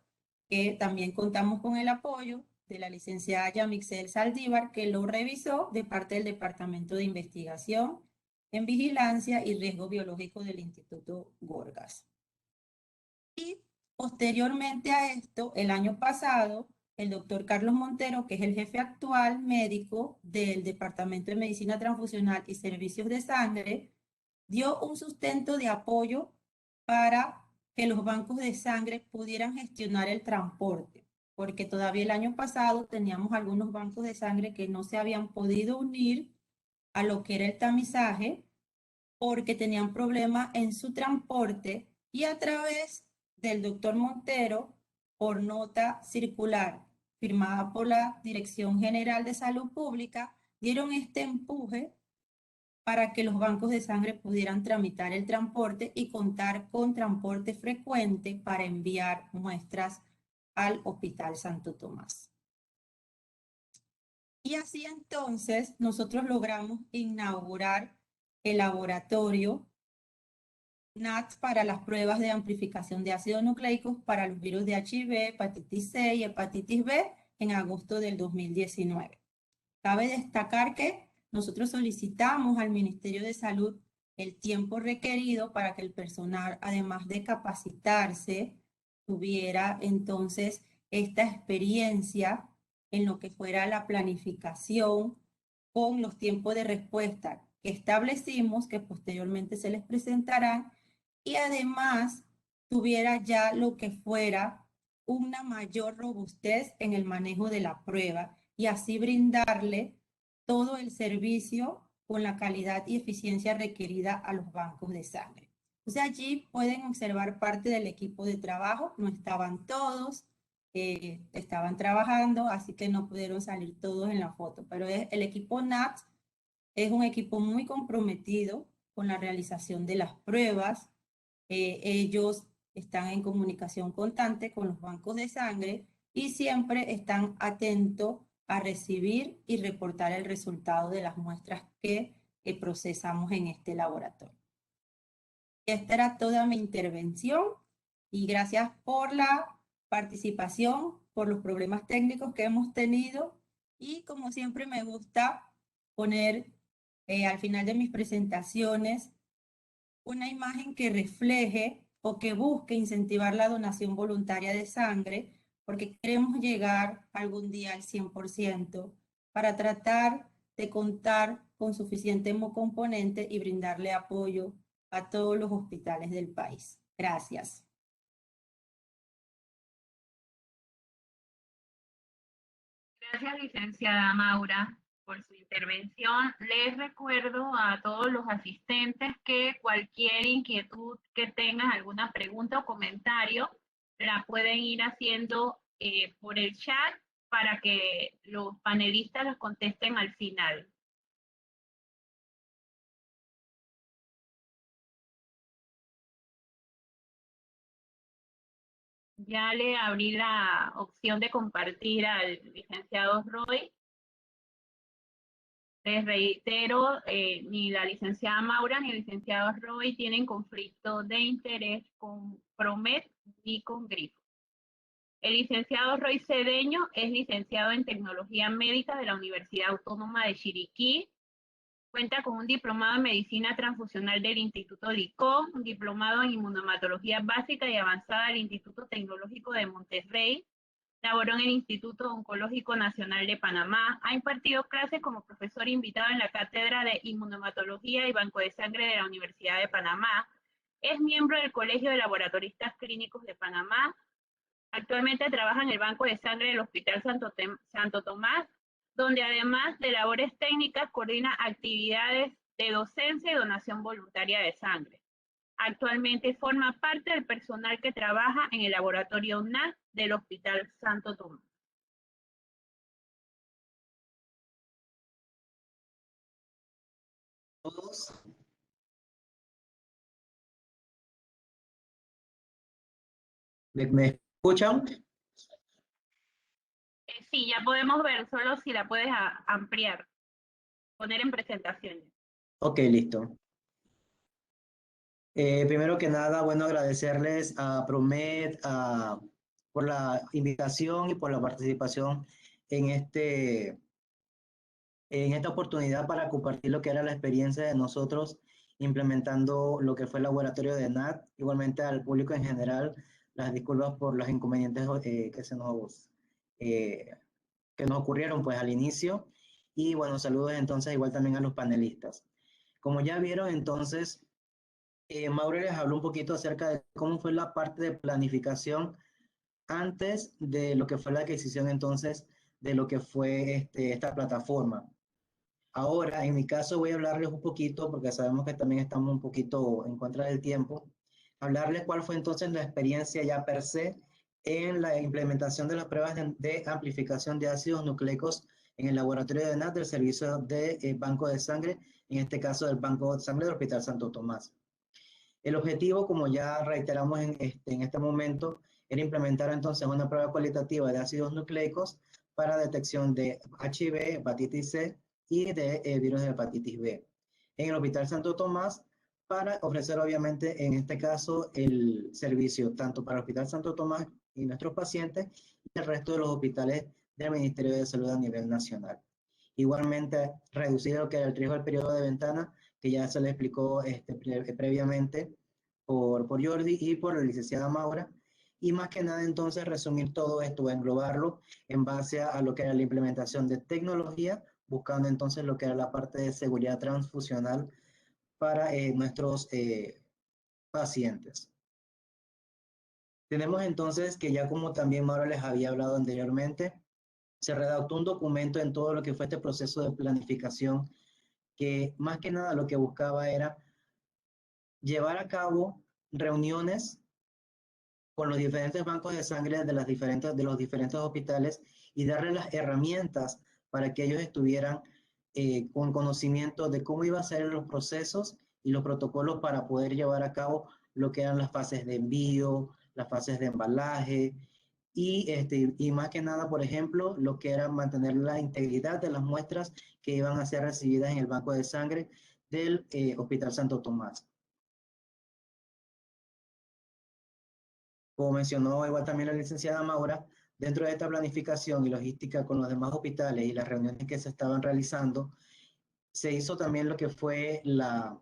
que también contamos con el apoyo de la licenciada Yamixel Saldívar, que lo revisó de parte del Departamento de Investigación en Vigilancia y Riesgo Biológico del Instituto Gorgas. Y posteriormente a esto, el año pasado, el doctor Carlos Montero, que es el jefe actual médico del Departamento de Medicina Transfusional y Servicios de Sangre, dio un sustento de apoyo para que los bancos de sangre pudieran gestionar el transporte, porque todavía el año pasado teníamos algunos bancos de sangre que no se habían podido unir a lo que era el tamizaje, porque tenían problemas en su transporte y a través del doctor Montero, por nota circular firmada por la Dirección General de Salud Pública, dieron este empuje para que los bancos de sangre pudieran tramitar el transporte y contar con transporte frecuente para enviar muestras al Hospital Santo Tomás. Y así entonces nosotros logramos inaugurar el laboratorio NAT para las pruebas de amplificación de ácidos nucleicos para los virus de HIV, hepatitis C y hepatitis B en agosto del 2019. Cabe destacar que nosotros solicitamos al Ministerio de Salud el tiempo requerido para que el personal, además de capacitarse, tuviera entonces esta experiencia en lo que fuera la planificación con los tiempos de respuesta que establecimos, que posteriormente se les presentarán, y además tuviera ya lo que fuera una mayor robustez en el manejo de la prueba y así brindarle todo el servicio con la calidad y eficiencia requerida a los bancos de sangre. Entonces allí pueden observar parte del equipo de trabajo, no estaban todos, estaban trabajando, así que no pudieron salir todos en la foto, pero el equipo NAT es un equipo muy comprometido con la realización de las pruebas. Ellos están en comunicación constante con los bancos de sangre y siempre están atentos a recibir y reportar el resultado de las muestras que procesamos en este laboratorio. Esta era toda mi intervención y gracias por la participación, por los problemas técnicos que hemos tenido y como siempre me gusta poner al final de mis presentaciones una imagen que refleje o que busque incentivar la donación voluntaria de sangre, porque queremos llegar algún día al 100% para tratar de contar con suficiente hemocomponente y brindarle apoyo a todos los hospitales del país. Gracias. Gracias, licenciada Maura, por su intervención. Les recuerdo a todos los asistentes que cualquier inquietud que tengan, alguna pregunta o comentario, la pueden ir haciendo por el chat para que los panelistas los contesten al final. Ya le abrí la opción de compartir al licenciado Roy. Les reitero, ni la licenciada Maura ni el licenciado Roy tienen conflicto de interés con Promet ni con Grifo. El licenciado Roy Cedeño es licenciado en Tecnología Médica de la Universidad Autónoma de Chiriquí. Cuenta con un diplomado en Medicina Transfusional del Instituto Licón, un diplomado en Inmunohematología Básica y Avanzada del Instituto Tecnológico de Monterrey. Laboró en el Instituto Oncológico Nacional de Panamá. Ha impartido clases como profesor invitado en la Cátedra de Inmunohematología y Banco de Sangre de la Universidad de Panamá. Es miembro del Colegio de Laboratoristas Clínicos de Panamá. Actualmente trabaja en el Banco de Sangre del Hospital Santo Tomás, donde además de labores técnicas coordina actividades de docencia y donación voluntaria de sangre. Actualmente forma parte del personal que trabaja en el laboratorio UNAS del Hospital Santo Tomás. Todos. ¿Me escuchan? Sí, ya podemos ver, solo si la puedes ampliar, poner en presentación. Ok, listo. Primero que nada, bueno, agradecerles a Promet por la invitación y por la participación en esta oportunidad para compartir lo que era la experiencia de nosotros implementando lo que fue el laboratorio de NAT. Igualmente al público en general, las disculpas por los inconvenientes que nos ocurrieron pues al inicio. Y bueno, saludos entonces igual también a los panelistas. Como ya vieron entonces, Mauro les habló un poquito acerca de cómo fue la parte de planificación antes de lo que fue la adquisición entonces de lo que fue esta plataforma. Ahora, en mi caso voy a hablarles un poquito, porque sabemos que también estamos un poquito en contra del tiempo, hablarles cuál fue entonces la experiencia ya per se en la implementación de las pruebas de amplificación de ácidos nucleicos en el laboratorio de NAT del servicio de banco de sangre, en este caso del Banco de Sangre del Hospital Santo Tomás. El objetivo, como ya reiteramos en este momento, era implementar entonces una prueba cualitativa de ácidos nucleicos para detección de HIV, hepatitis C y de virus de hepatitis B. En el Hospital Santo Tomás, para ofrecer obviamente en este caso el servicio tanto para el Hospital Santo Tomás y nuestros pacientes y el resto de los hospitales del Ministerio de Salud a nivel nacional. Igualmente, reducir lo que era el riesgo del periodo de ventana, que ya se le explicó previamente por Jordi y por la licenciada Maura, y más que nada entonces resumir todo esto, englobarlo en base a lo que era la implementación de tecnología, buscando entonces lo que era la parte de seguridad transfusional para nuestros pacientes. Tenemos entonces que ya como también Maura les había hablado anteriormente, se redactó un documento en todo lo que fue este proceso de planificación que más que nada lo que buscaba era llevar a cabo reuniones con los diferentes bancos de sangre de los diferentes hospitales y darles las herramientas para que ellos estuvieran con conocimiento de cómo iban a ser los procesos y los protocolos para poder llevar a cabo lo que eran las fases de envío, las fases de embalaje y más que nada, por ejemplo, lo que era mantener la integridad de las muestras que iban a ser recibidas en el banco de sangre del Hospital Santo Tomás. Como mencionó igual también la licenciada Maura, dentro de esta planificación y logística con los demás hospitales y las reuniones que se estaban realizando, se hizo también lo que fue la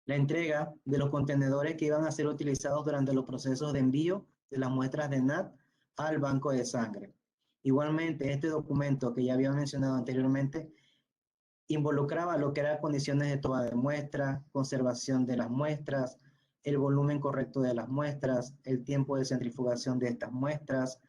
entrega de los contenedores que iban a ser utilizados durante los procesos de envío de las muestras de NAT al banco de sangre. Igualmente, este documento que ya había mencionado anteriormente involucraba lo que eran condiciones de toma de muestras, conservación de las muestras, el volumen correcto de las muestras, el tiempo de centrifugación de estas muestras,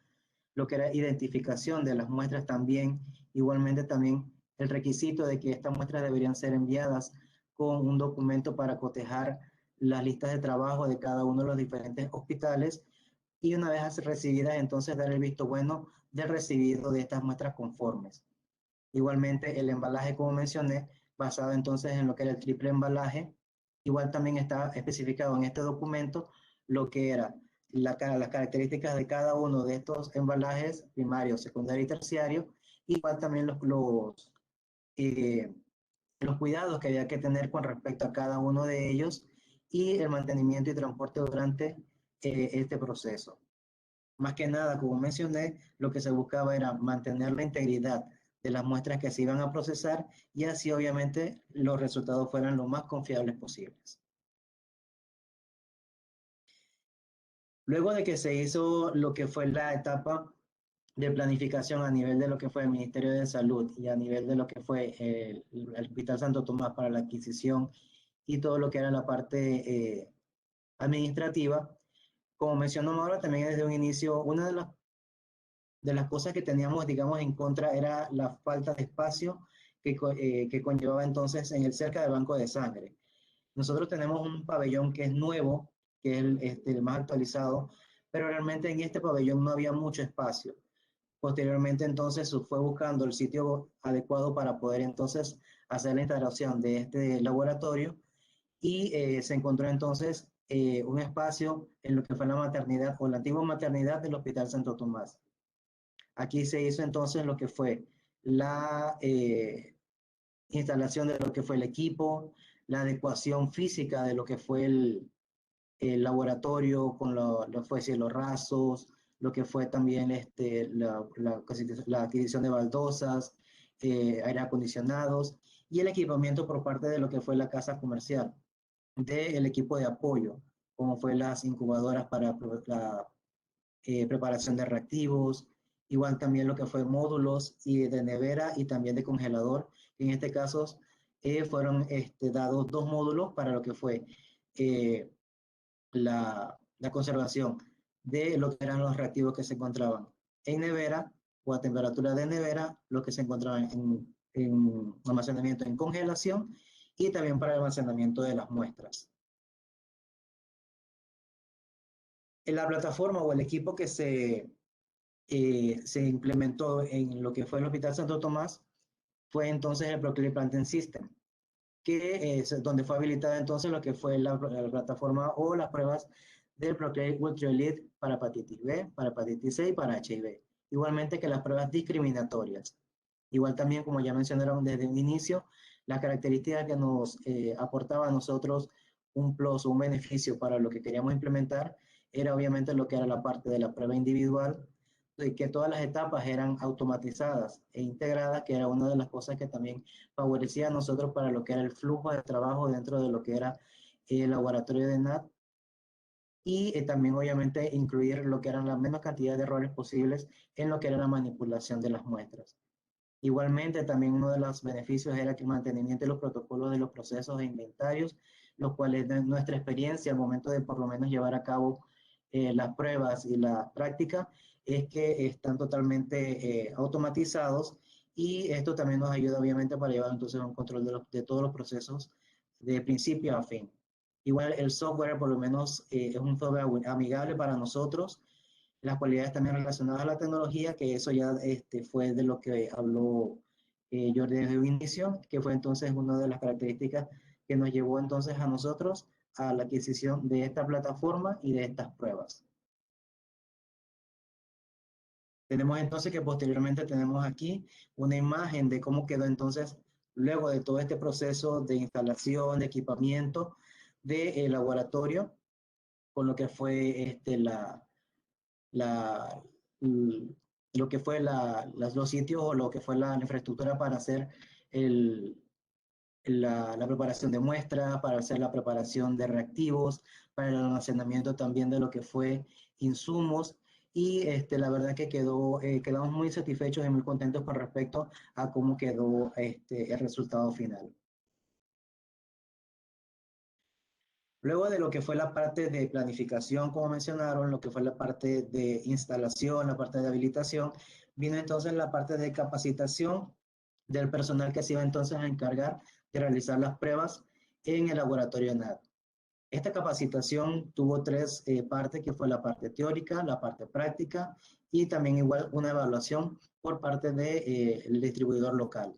lo que era identificación de las muestras también, igualmente también el requisito de que estas muestras deberían ser enviadas con un documento para cotejar las listas de trabajo de cada uno de los diferentes hospitales y una vez recibidas entonces dar el visto bueno del recibido de estas muestras conformes. Igualmente el embalaje, como mencioné, basado entonces en lo que era el triple embalaje, igual también está especificado en este documento lo que era las características de cada uno de estos embalajes, primario, secundario y terciario, igual también los cuidados que había que tener con respecto a cada uno de ellos y el mantenimiento y transporte durante este proceso. Más que nada, como mencioné, lo que se buscaba era mantener la integridad de las muestras que se iban a procesar y así obviamente los resultados fueran lo más confiables posibles. Luego de que se hizo lo que fue la etapa de planificación a nivel de lo que fue el Ministerio de Salud y a nivel de lo que fue el Hospital Santo Tomás para la adquisición y todo lo que era la parte administrativa, como mencionó Mauro, también desde un inicio, una de las cosas que teníamos, digamos, en contra era la falta de espacio que conllevaba entonces en cerca del banco de sangre. Nosotros tenemos un pabellón que es nuevo, que es el más actualizado, pero realmente en este pabellón no había mucho espacio. Posteriormente entonces se fue buscando el sitio adecuado para poder entonces hacer la instalación de este laboratorio y se encontró entonces un espacio en lo que fue la maternidad o la antigua maternidad del Hospital Santo Tomás. Aquí se hizo entonces lo que fue la instalación de lo que fue el equipo, la adecuación física de lo que fue el laboratorio con lo fue cielos rasos, lo que fue también la adquisición de baldosas, aire acondicionados y el equipamiento por parte de lo que fue la casa comercial, del equipo de apoyo, como fue las incubadoras para la preparación de reactivos, igual también lo que fue módulos y de nevera y también de congelador. En este caso fueron dados 2 módulos para lo que fue la conservación de lo que eran los reactivos que se encontraban en nevera o a temperatura de nevera, lo que se encontraban en almacenamiento en congelación y también para el almacenamiento de las muestras. En la plataforma o el equipo que se implementó en lo que fue el Hospital Santo Tomás fue entonces el Proclivity Planting System, que es donde fue habilitada entonces lo que fue la plataforma o las pruebas del Proclivity Ultra Elite para hepatitis B, para hepatitis C y para HIV. Igualmente que las pruebas discriminatorias. Igual también, como ya mencionaron desde un inicio, las características que nos aportaba a nosotros un plus o un beneficio para lo que queríamos implementar era obviamente lo que era la parte de la prueba individual, y que todas las etapas eran automatizadas e integradas, que era una de las cosas que también favorecía a nosotros para lo que era el flujo de trabajo dentro de lo que era el laboratorio de NAT, y también obviamente incluir lo que eran la menos cantidad de errores posibles en lo que era la manipulación de las muestras. Igualmente, también uno de los beneficios era que el mantenimiento de los protocolos de los procesos e inventarios, los cuales de nuestra experiencia al momento de por lo menos llevar a cabo las pruebas y la práctica, es que están totalmente automatizados y esto también nos ayuda obviamente para llevar entonces un control de todos los procesos de principio a fin. Igual el software por lo menos es un software amigable para nosotros, las cualidades también relacionadas a la tecnología, que eso ya fue de lo que habló Jordi desde un inicio, que fue entonces una de las características que nos llevó entonces a nosotros a la adquisición de esta plataforma y de estas pruebas. Tenemos entonces que posteriormente tenemos aquí una imagen de cómo quedó entonces luego de todo este proceso de instalación, de equipamiento del laboratorio, con lo que fue lo que fue los sitios o lo que fue la infraestructura para hacer la preparación de muestras, para hacer la preparación de reactivos, para el almacenamiento también de lo que fue insumos. Y la verdad que quedamos muy satisfechos y muy contentos con respecto a cómo quedó el resultado final. Luego de lo que fue la parte de planificación, como mencionaron, lo que fue la parte de instalación, la parte de habilitación, vino entonces la parte de capacitación del personal que se iba entonces a encargar de realizar las pruebas en el laboratorio NAT. Esta capacitación tuvo 3 partes, que fue la parte teórica, la parte práctica y también igual una evaluación por parte del distribuidor local.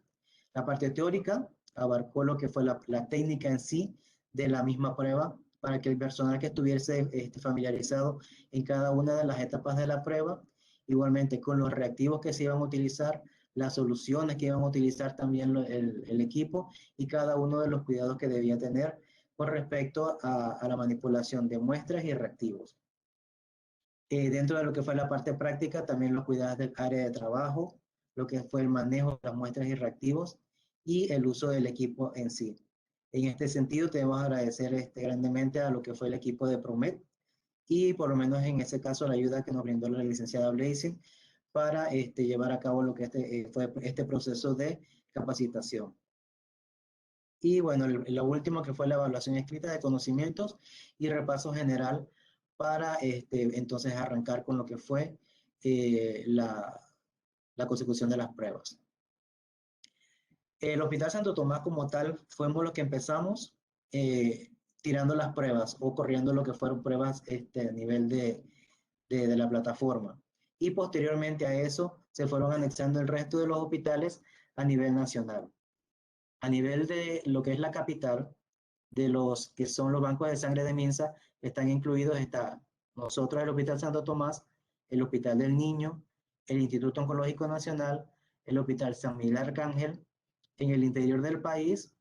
La parte teórica abarcó lo que fue la técnica en sí de la misma prueba, para que el personal que estuviese familiarizado en cada una de las etapas de la prueba, igualmente con los reactivos que se iban a utilizar, las soluciones que iban a utilizar también el equipo y cada uno de los cuidados que debía tener con respecto a la manipulación de muestras y reactivos. Dentro de lo que fue la parte práctica, también los cuidados del área de trabajo, lo que fue el manejo de las muestras y reactivos y el uso del equipo en sí. En este sentido, tenemos que agradecer grandemente a lo que fue el equipo de Promet y por lo menos en ese caso la ayuda que nos brindó la licenciada Blazing para llevar a cabo lo que fue este proceso de capacitación. Y bueno, lo último que fue la evaluación escrita de conocimientos y repaso general para entonces arrancar con lo que fue la consecución de las pruebas. El Hospital Santo Tomás como tal fuimos los que empezamos tirando las pruebas o corriendo lo que fueron pruebas a nivel de la plataforma. Y posteriormente a eso se fueron anexando el resto de los hospitales a nivel nacional. A nivel de lo que es la capital, de los que son los bancos de sangre de Minsa, están incluidos, está nosotros, el Hospital Santo Tomás, el Hospital del Niño, el Instituto Oncológico Nacional, el Hospital San Miguel Arcángel. En el interior del país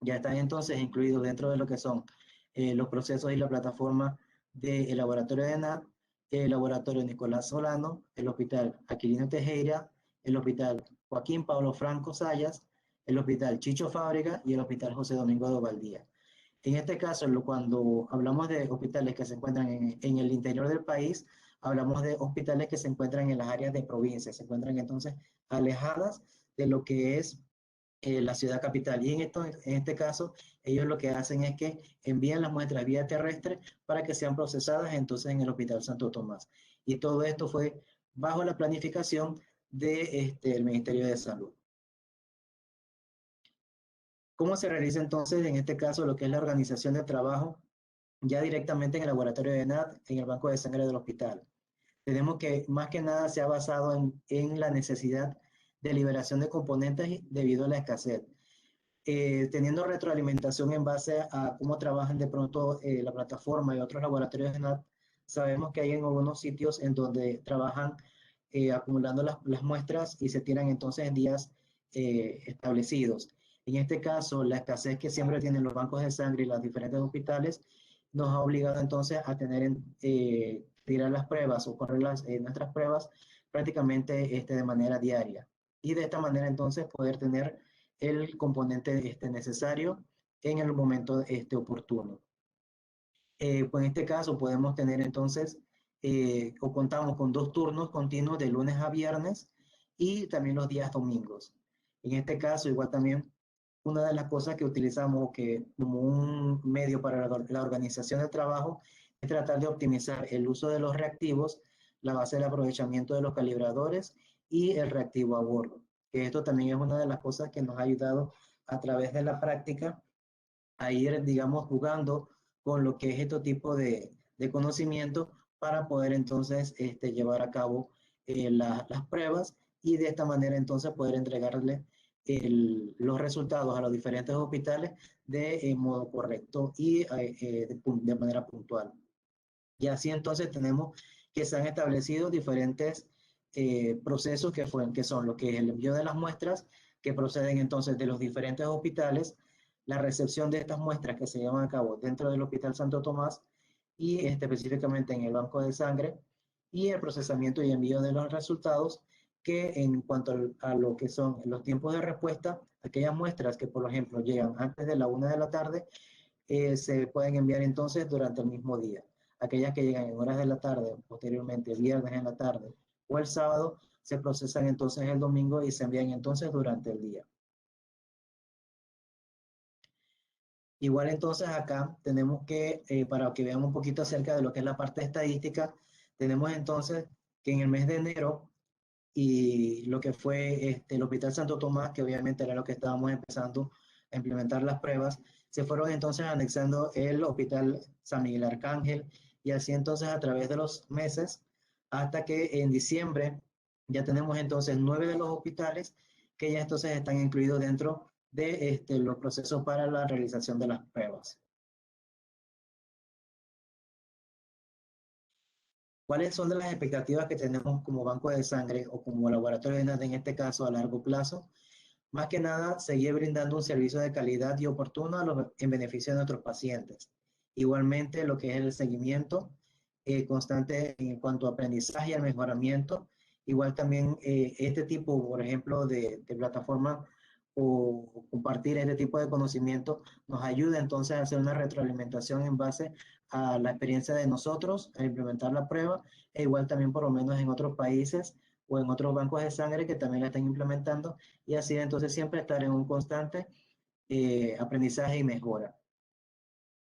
ya están entonces incluidos dentro de lo que son los procesos y la plataforma del laboratorio de ENAD, el laboratorio Nicolás Solano, el Hospital Aquilino Tejera, el Hospital Joaquín Pablo Franco Sayas, el Hospital Chicho Fábrega y el Hospital José Domingo de Valdía. En este caso, cuando hablamos de hospitales que se encuentran en el interior del país, hablamos de hospitales que se encuentran en las áreas de provincia, se encuentran entonces alejadas de lo que es la ciudad capital. Y en este caso, ellos lo que hacen es que envían las muestras vía terrestre para que sean procesadas entonces en el Hospital Santo Tomás. Y todo esto fue bajo la planificación del Ministerio de Salud. ¿Cómo se realiza entonces en este caso lo que es la organización de trabajo ya directamente en el laboratorio de ENAD, en el banco de sangre del hospital? Tenemos que más que nada se ha basado en la necesidad de liberación de componentes debido a la escasez. Teniendo retroalimentación en base a cómo trabajan de pronto la plataforma y otros laboratorios de ENAD, sabemos que hay en algunos sitios en donde trabajan acumulando las muestras y se tiran entonces en días establecidos. En este caso, la escasez que siempre tienen los bancos de sangre y los diferentes hospitales nos ha obligado entonces a tirar las pruebas o correr nuestras pruebas prácticamente de manera diaria. Y de esta manera entonces poder tener el componente necesario en el momento oportuno. Pues en este caso podemos tener entonces, o contamos con 2 turnos continuos de lunes a viernes y también los días domingos. En este caso, igual también, una de las cosas que utilizamos como un medio para la organización del trabajo es tratar de optimizar el uso de los reactivos, la base del aprovechamiento de los calibradores y el reactivo a bordo. Que esto también es una de las cosas que nos ha ayudado a través de la práctica a ir, digamos, jugando con lo que es este tipo de conocimiento para poder entonces llevar a cabo las pruebas y de esta manera entonces poder entregarle los resultados a los diferentes hospitales de modo correcto y de manera puntual. Y así entonces tenemos que se han establecido diferentes procesos que son lo que es el envío de las muestras que proceden entonces de los diferentes hospitales, la recepción de estas muestras que se llevan a cabo dentro del Hospital Santo Tomás y específicamente en el banco de sangre y el procesamiento y envío de los resultados que en cuanto a lo que son los tiempos de respuesta, aquellas muestras que por ejemplo llegan antes de la 1 de la tarde, se pueden enviar entonces durante el mismo día. Aquellas que llegan en horas de la tarde, posteriormente el viernes en la tarde o el sábado, se procesan entonces el domingo y se envían entonces durante el día. Igual entonces acá tenemos que, para que vean un poquito acerca de lo que es la parte estadística, tenemos entonces que en el mes de enero y lo que fue el Hospital Santo Tomás, que obviamente era lo que estábamos empezando a implementar las pruebas, se fueron entonces anexando el Hospital San Miguel Arcángel y así entonces a través de los meses hasta que en diciembre ya tenemos entonces 9 de los hospitales que ya entonces están incluidos dentro de los procesos para la realización de las pruebas. ¿Cuáles son de las expectativas que tenemos como banco de sangre o como laboratorio de NAT en este caso a largo plazo? Más que nada, seguir brindando un servicio de calidad y oportuno en beneficio de nuestros pacientes. Igualmente, lo que es el seguimiento constante en cuanto a aprendizaje y al mejoramiento. Igual también este tipo, por ejemplo, de plataforma o compartir este tipo de conocimiento nos ayuda entonces a hacer una retroalimentación en base a la experiencia de nosotros, a implementar la prueba, e igual también por lo menos en otros países o en otros bancos de sangre que también la están implementando, y así entonces siempre estar en un constante aprendizaje y mejora.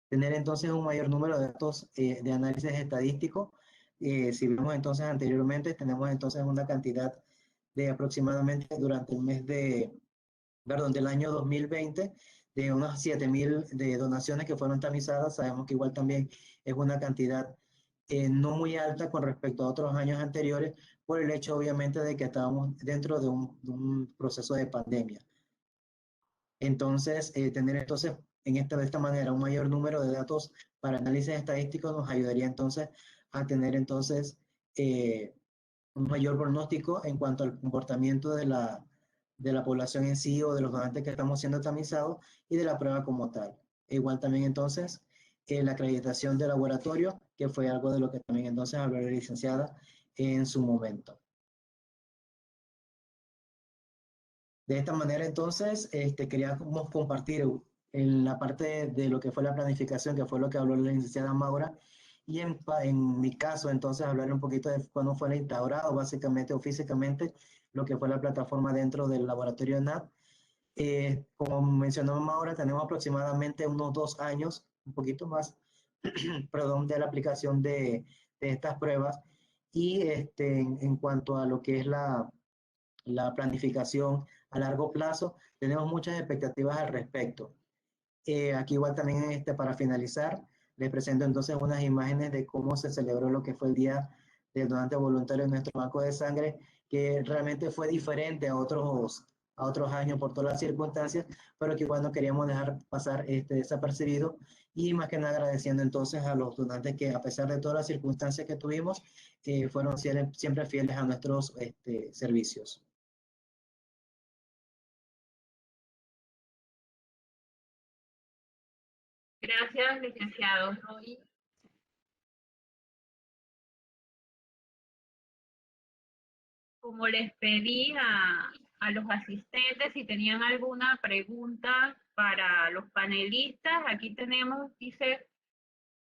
Tener entonces un mayor número de datos de análisis estadístico. Si vemos entonces anteriormente, tenemos entonces una cantidad de aproximadamente durante el mes del año 2020, de unas 7.000 de donaciones que fueron tamizadas. Sabemos que igual también es una cantidad no muy alta con respecto a otros años anteriores, por el hecho obviamente de que estábamos dentro de un proceso de pandemia. Entonces, tener entonces de esta manera un mayor número de datos para análisis estadísticos nos ayudaría entonces a tener entonces un mayor pronóstico en cuanto al comportamiento de la población en sí o de los donantes que estamos siendo tamizados y de la prueba como tal. E igual también entonces la acreditación de laboratorio, que fue algo de lo que también entonces habló la licenciada en su momento. De esta manera entonces queríamos compartir en la parte de lo que fue la planificación, que fue lo que habló la licenciada Maura, y en mi caso entonces hablar un poquito de cuándo fue instaurado básicamente o físicamente lo que fue la plataforma dentro del laboratorio de NAT. Como mencionó Maura, tenemos aproximadamente unos 2 años, un poquito más, perdón, de la aplicación de estas pruebas, y en cuanto a lo que es la planificación a largo plazo, tenemos muchas expectativas al respecto. Aquí igual también para finalizar, les presento entonces unas imágenes de cómo se celebró lo que fue el Día del Donante Voluntario en nuestro banco de sangre, que realmente fue diferente a otros años por todas las circunstancias, pero que igual no queríamos dejar pasar desapercibido, y más que nada agradeciendo entonces a los donantes que a pesar de todas las circunstancias que tuvimos, fueron siempre fieles a nuestros servicios. Gracias, licenciado Roy. Como les pedí a los asistentes si tenían alguna pregunta para los panelistas, aquí tenemos, dice,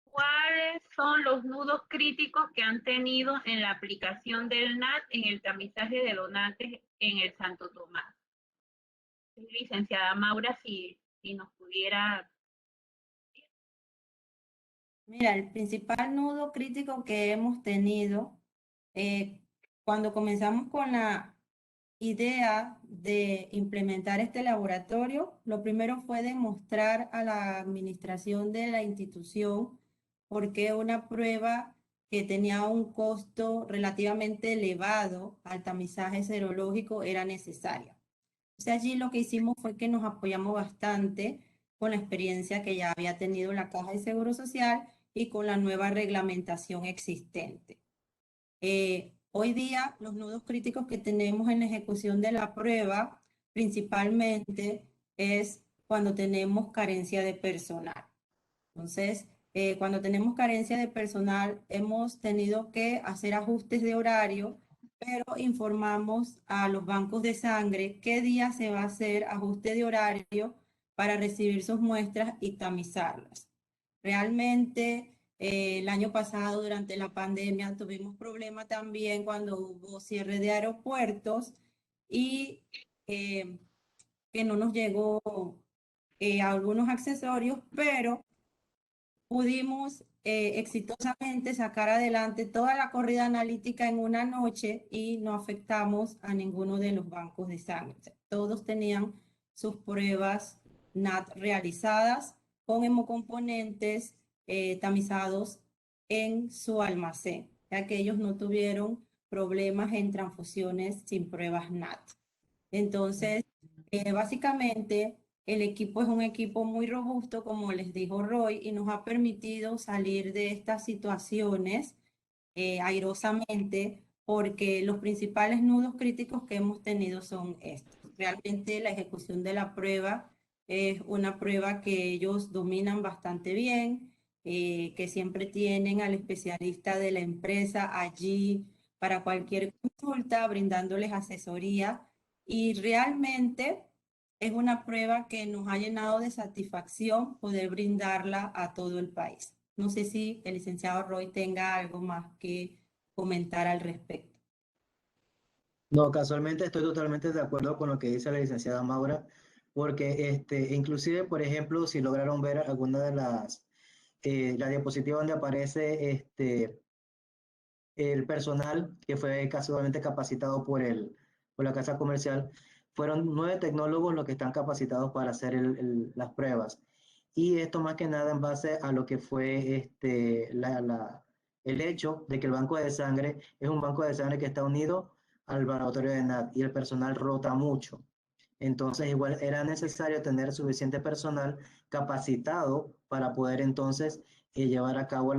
¿cuáles son los nudos críticos que han tenido en la aplicación del NAT en el tamizaje de donantes en el Santo Tomás? Licenciada Maura, si nos pudiera... Mira, el principal nudo crítico que hemos tenido cuando comenzamos con la idea de implementar este laboratorio, lo primero fue demostrar a la administración de la institución por qué una prueba que tenía un costo relativamente elevado al tamizaje serológico era necesaria. Entonces allí lo que hicimos fue que nos apoyamos bastante con la experiencia que ya había tenido la Caja de Seguro Social y con la nueva reglamentación existente. Hoy día, los nudos críticos que tenemos en la ejecución de la prueba, principalmente, es cuando tenemos carencia de personal. Entonces, cuando tenemos carencia de personal, hemos tenido que hacer ajustes de horario, pero informamos a los bancos de sangre qué día se va a hacer ajuste de horario para recibir sus muestras y tamizarlas. Realmente, el año pasado, durante la pandemia, tuvimos problemas también cuando hubo cierre de aeropuertos y que no nos llegó algunos accesorios, pero pudimos exitosamente sacar adelante toda la corrida analítica en una noche y no afectamos a ninguno de los bancos de sangre. Todos tenían sus pruebas NAT realizadas con hemocomponentes tamizados en su almacén, ya que ellos no tuvieron problemas en transfusiones sin pruebas NAT. Entonces, básicamente, el equipo es un equipo muy robusto, como les dijo Roy, y nos ha permitido salir de estas situaciones airosamente, porque los principales nudos críticos que hemos tenido son estos. Realmente la ejecución de la prueba es una prueba que ellos dominan bastante bien, que siempre tienen al especialista de la empresa allí para cualquier consulta, brindándoles asesoría, y realmente es una prueba que nos ha llenado de satisfacción poder brindarla a todo el país. No sé si el licenciado Roy tenga algo más que comentar al respecto. No, casualmente estoy totalmente de acuerdo con lo que dice la licenciada Maura, porque inclusive, por ejemplo, si lograron ver alguna de la diapositiva donde aparece el personal que fue casualmente capacitado por la casa comercial, fueron 9 tecnólogos los que están capacitados para hacer las pruebas. Y esto más que nada en base a lo que fue el hecho de que el banco de sangre es un banco de sangre que está unido al laboratorio de NAT y el personal rota mucho. Entonces, igual era necesario tener suficiente personal capacitado para poder entonces llevar a cabo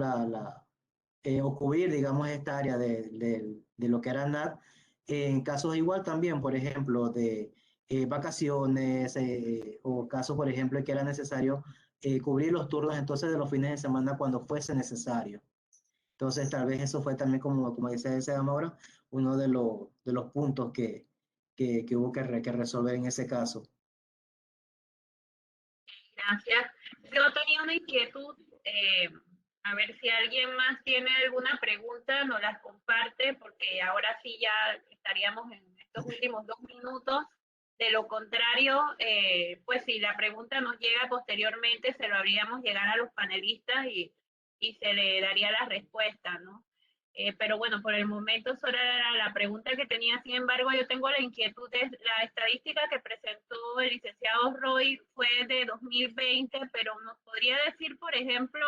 o cubrir, digamos, esta área de lo que era NAT. En casos igual también, por ejemplo, de vacaciones o casos, por ejemplo, que era necesario cubrir los turnos entonces de los fines de semana cuando fuese necesario. Entonces, tal vez eso fue también, como dice ese ahora, uno de los puntos que hubo que resolver en ese caso. Gracias. Yo tenía una inquietud, a ver si alguien más tiene alguna pregunta, nos las comparte, porque ahora sí ya estaríamos en estos últimos 2 minutos. De lo contrario, pues si la pregunta nos llega posteriormente, se lo haríamos llegar a los panelistas y se le daría la respuesta, ¿no? Pero bueno, por el momento solo era la pregunta que tenía. Sin embargo, yo tengo la inquietud de la estadística que presentó el licenciado Roy fue de 2020, pero nos podría decir, por ejemplo,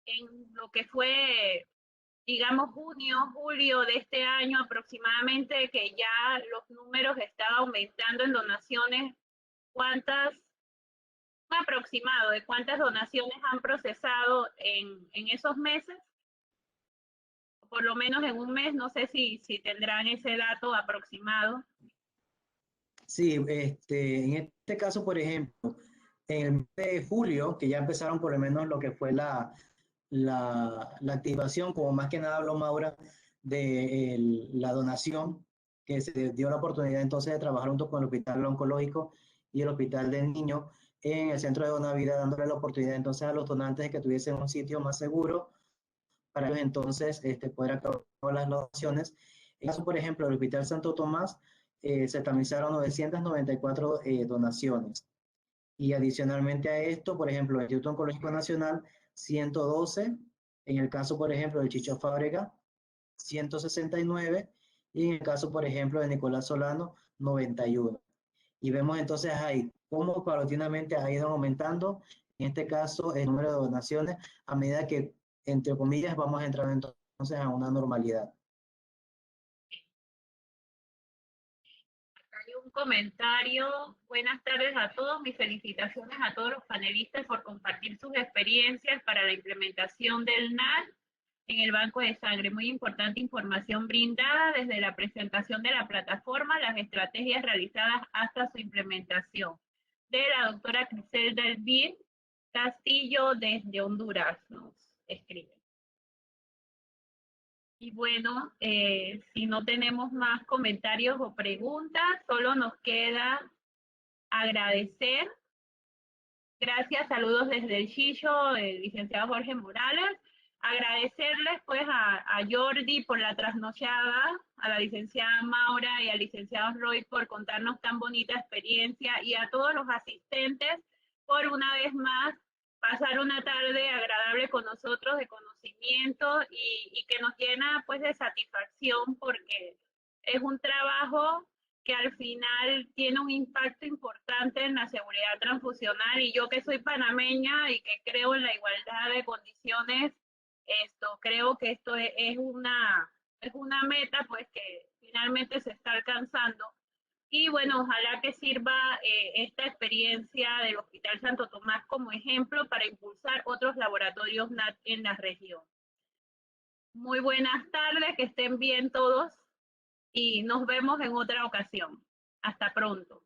en lo que fue, digamos, junio, julio de este año aproximadamente, que ya los números estaban aumentando en donaciones, un aproximado de cuántas donaciones han procesado en esos meses, por lo menos en un mes, no sé si tendrán ese dato aproximado. Sí, en este caso, por ejemplo, en el mes de julio, que ya empezaron por lo menos lo que fue la activación, como más que nada habló Maura, de la donación, que se dio la oportunidad entonces de trabajar junto con el Hospital Oncológico y el Hospital del Niño en el centro de Donavida, dándole la oportunidad entonces a los donantes de que tuviesen un sitio más seguro para ellos entonces poder acabar las donaciones. En caso, por ejemplo, del Hospital Santo Tomás, se tamizaron 994 donaciones. Y adicionalmente a esto, por ejemplo, el Instituto Oncológico Nacional, 112. En el caso, por ejemplo, de Chicho Fábrega, 169. Y en el caso, por ejemplo, de Nicolás Solano, 91. Y vemos entonces ahí cómo paulatinamente ha ido aumentando, en este caso, el número de donaciones a medida que, entre comillas, vamos a entrar entonces a una normalidad. Hay un comentario. Buenas tardes a todos. Mis felicitaciones a todos los panelistas por compartir sus experiencias para la implementación del NAT en el banco de sangre. Muy importante información brindada desde la presentación de la plataforma, las estrategias realizadas hasta su implementación. De la doctora Criselda Elvir Castillo desde Honduras nos escribe. Y bueno, si no tenemos más comentarios o preguntas, solo nos queda agradecer. Gracias, saludos desde el Chillo, el licenciado Jorge Morales. Agradecerles pues a Jordi por la trasnochada, a la licenciada Maura y al licenciado Roy por contarnos tan bonita experiencia y a todos los asistentes por una vez más pasar una tarde agradable con nosotros de conocimiento y que nos llena pues de satisfacción porque es un trabajo que al final tiene un impacto importante en la seguridad transfusional y yo que soy panameña y que creo en la igualdad de condiciones, creo que esto es una meta pues que finalmente se está alcanzando. Y bueno, ojalá que sirva esta experiencia del Hospital Santo Tomás como ejemplo para impulsar otros laboratorios NAT en la región. Muy buenas tardes, que estén bien todos y nos vemos en otra ocasión. Hasta pronto.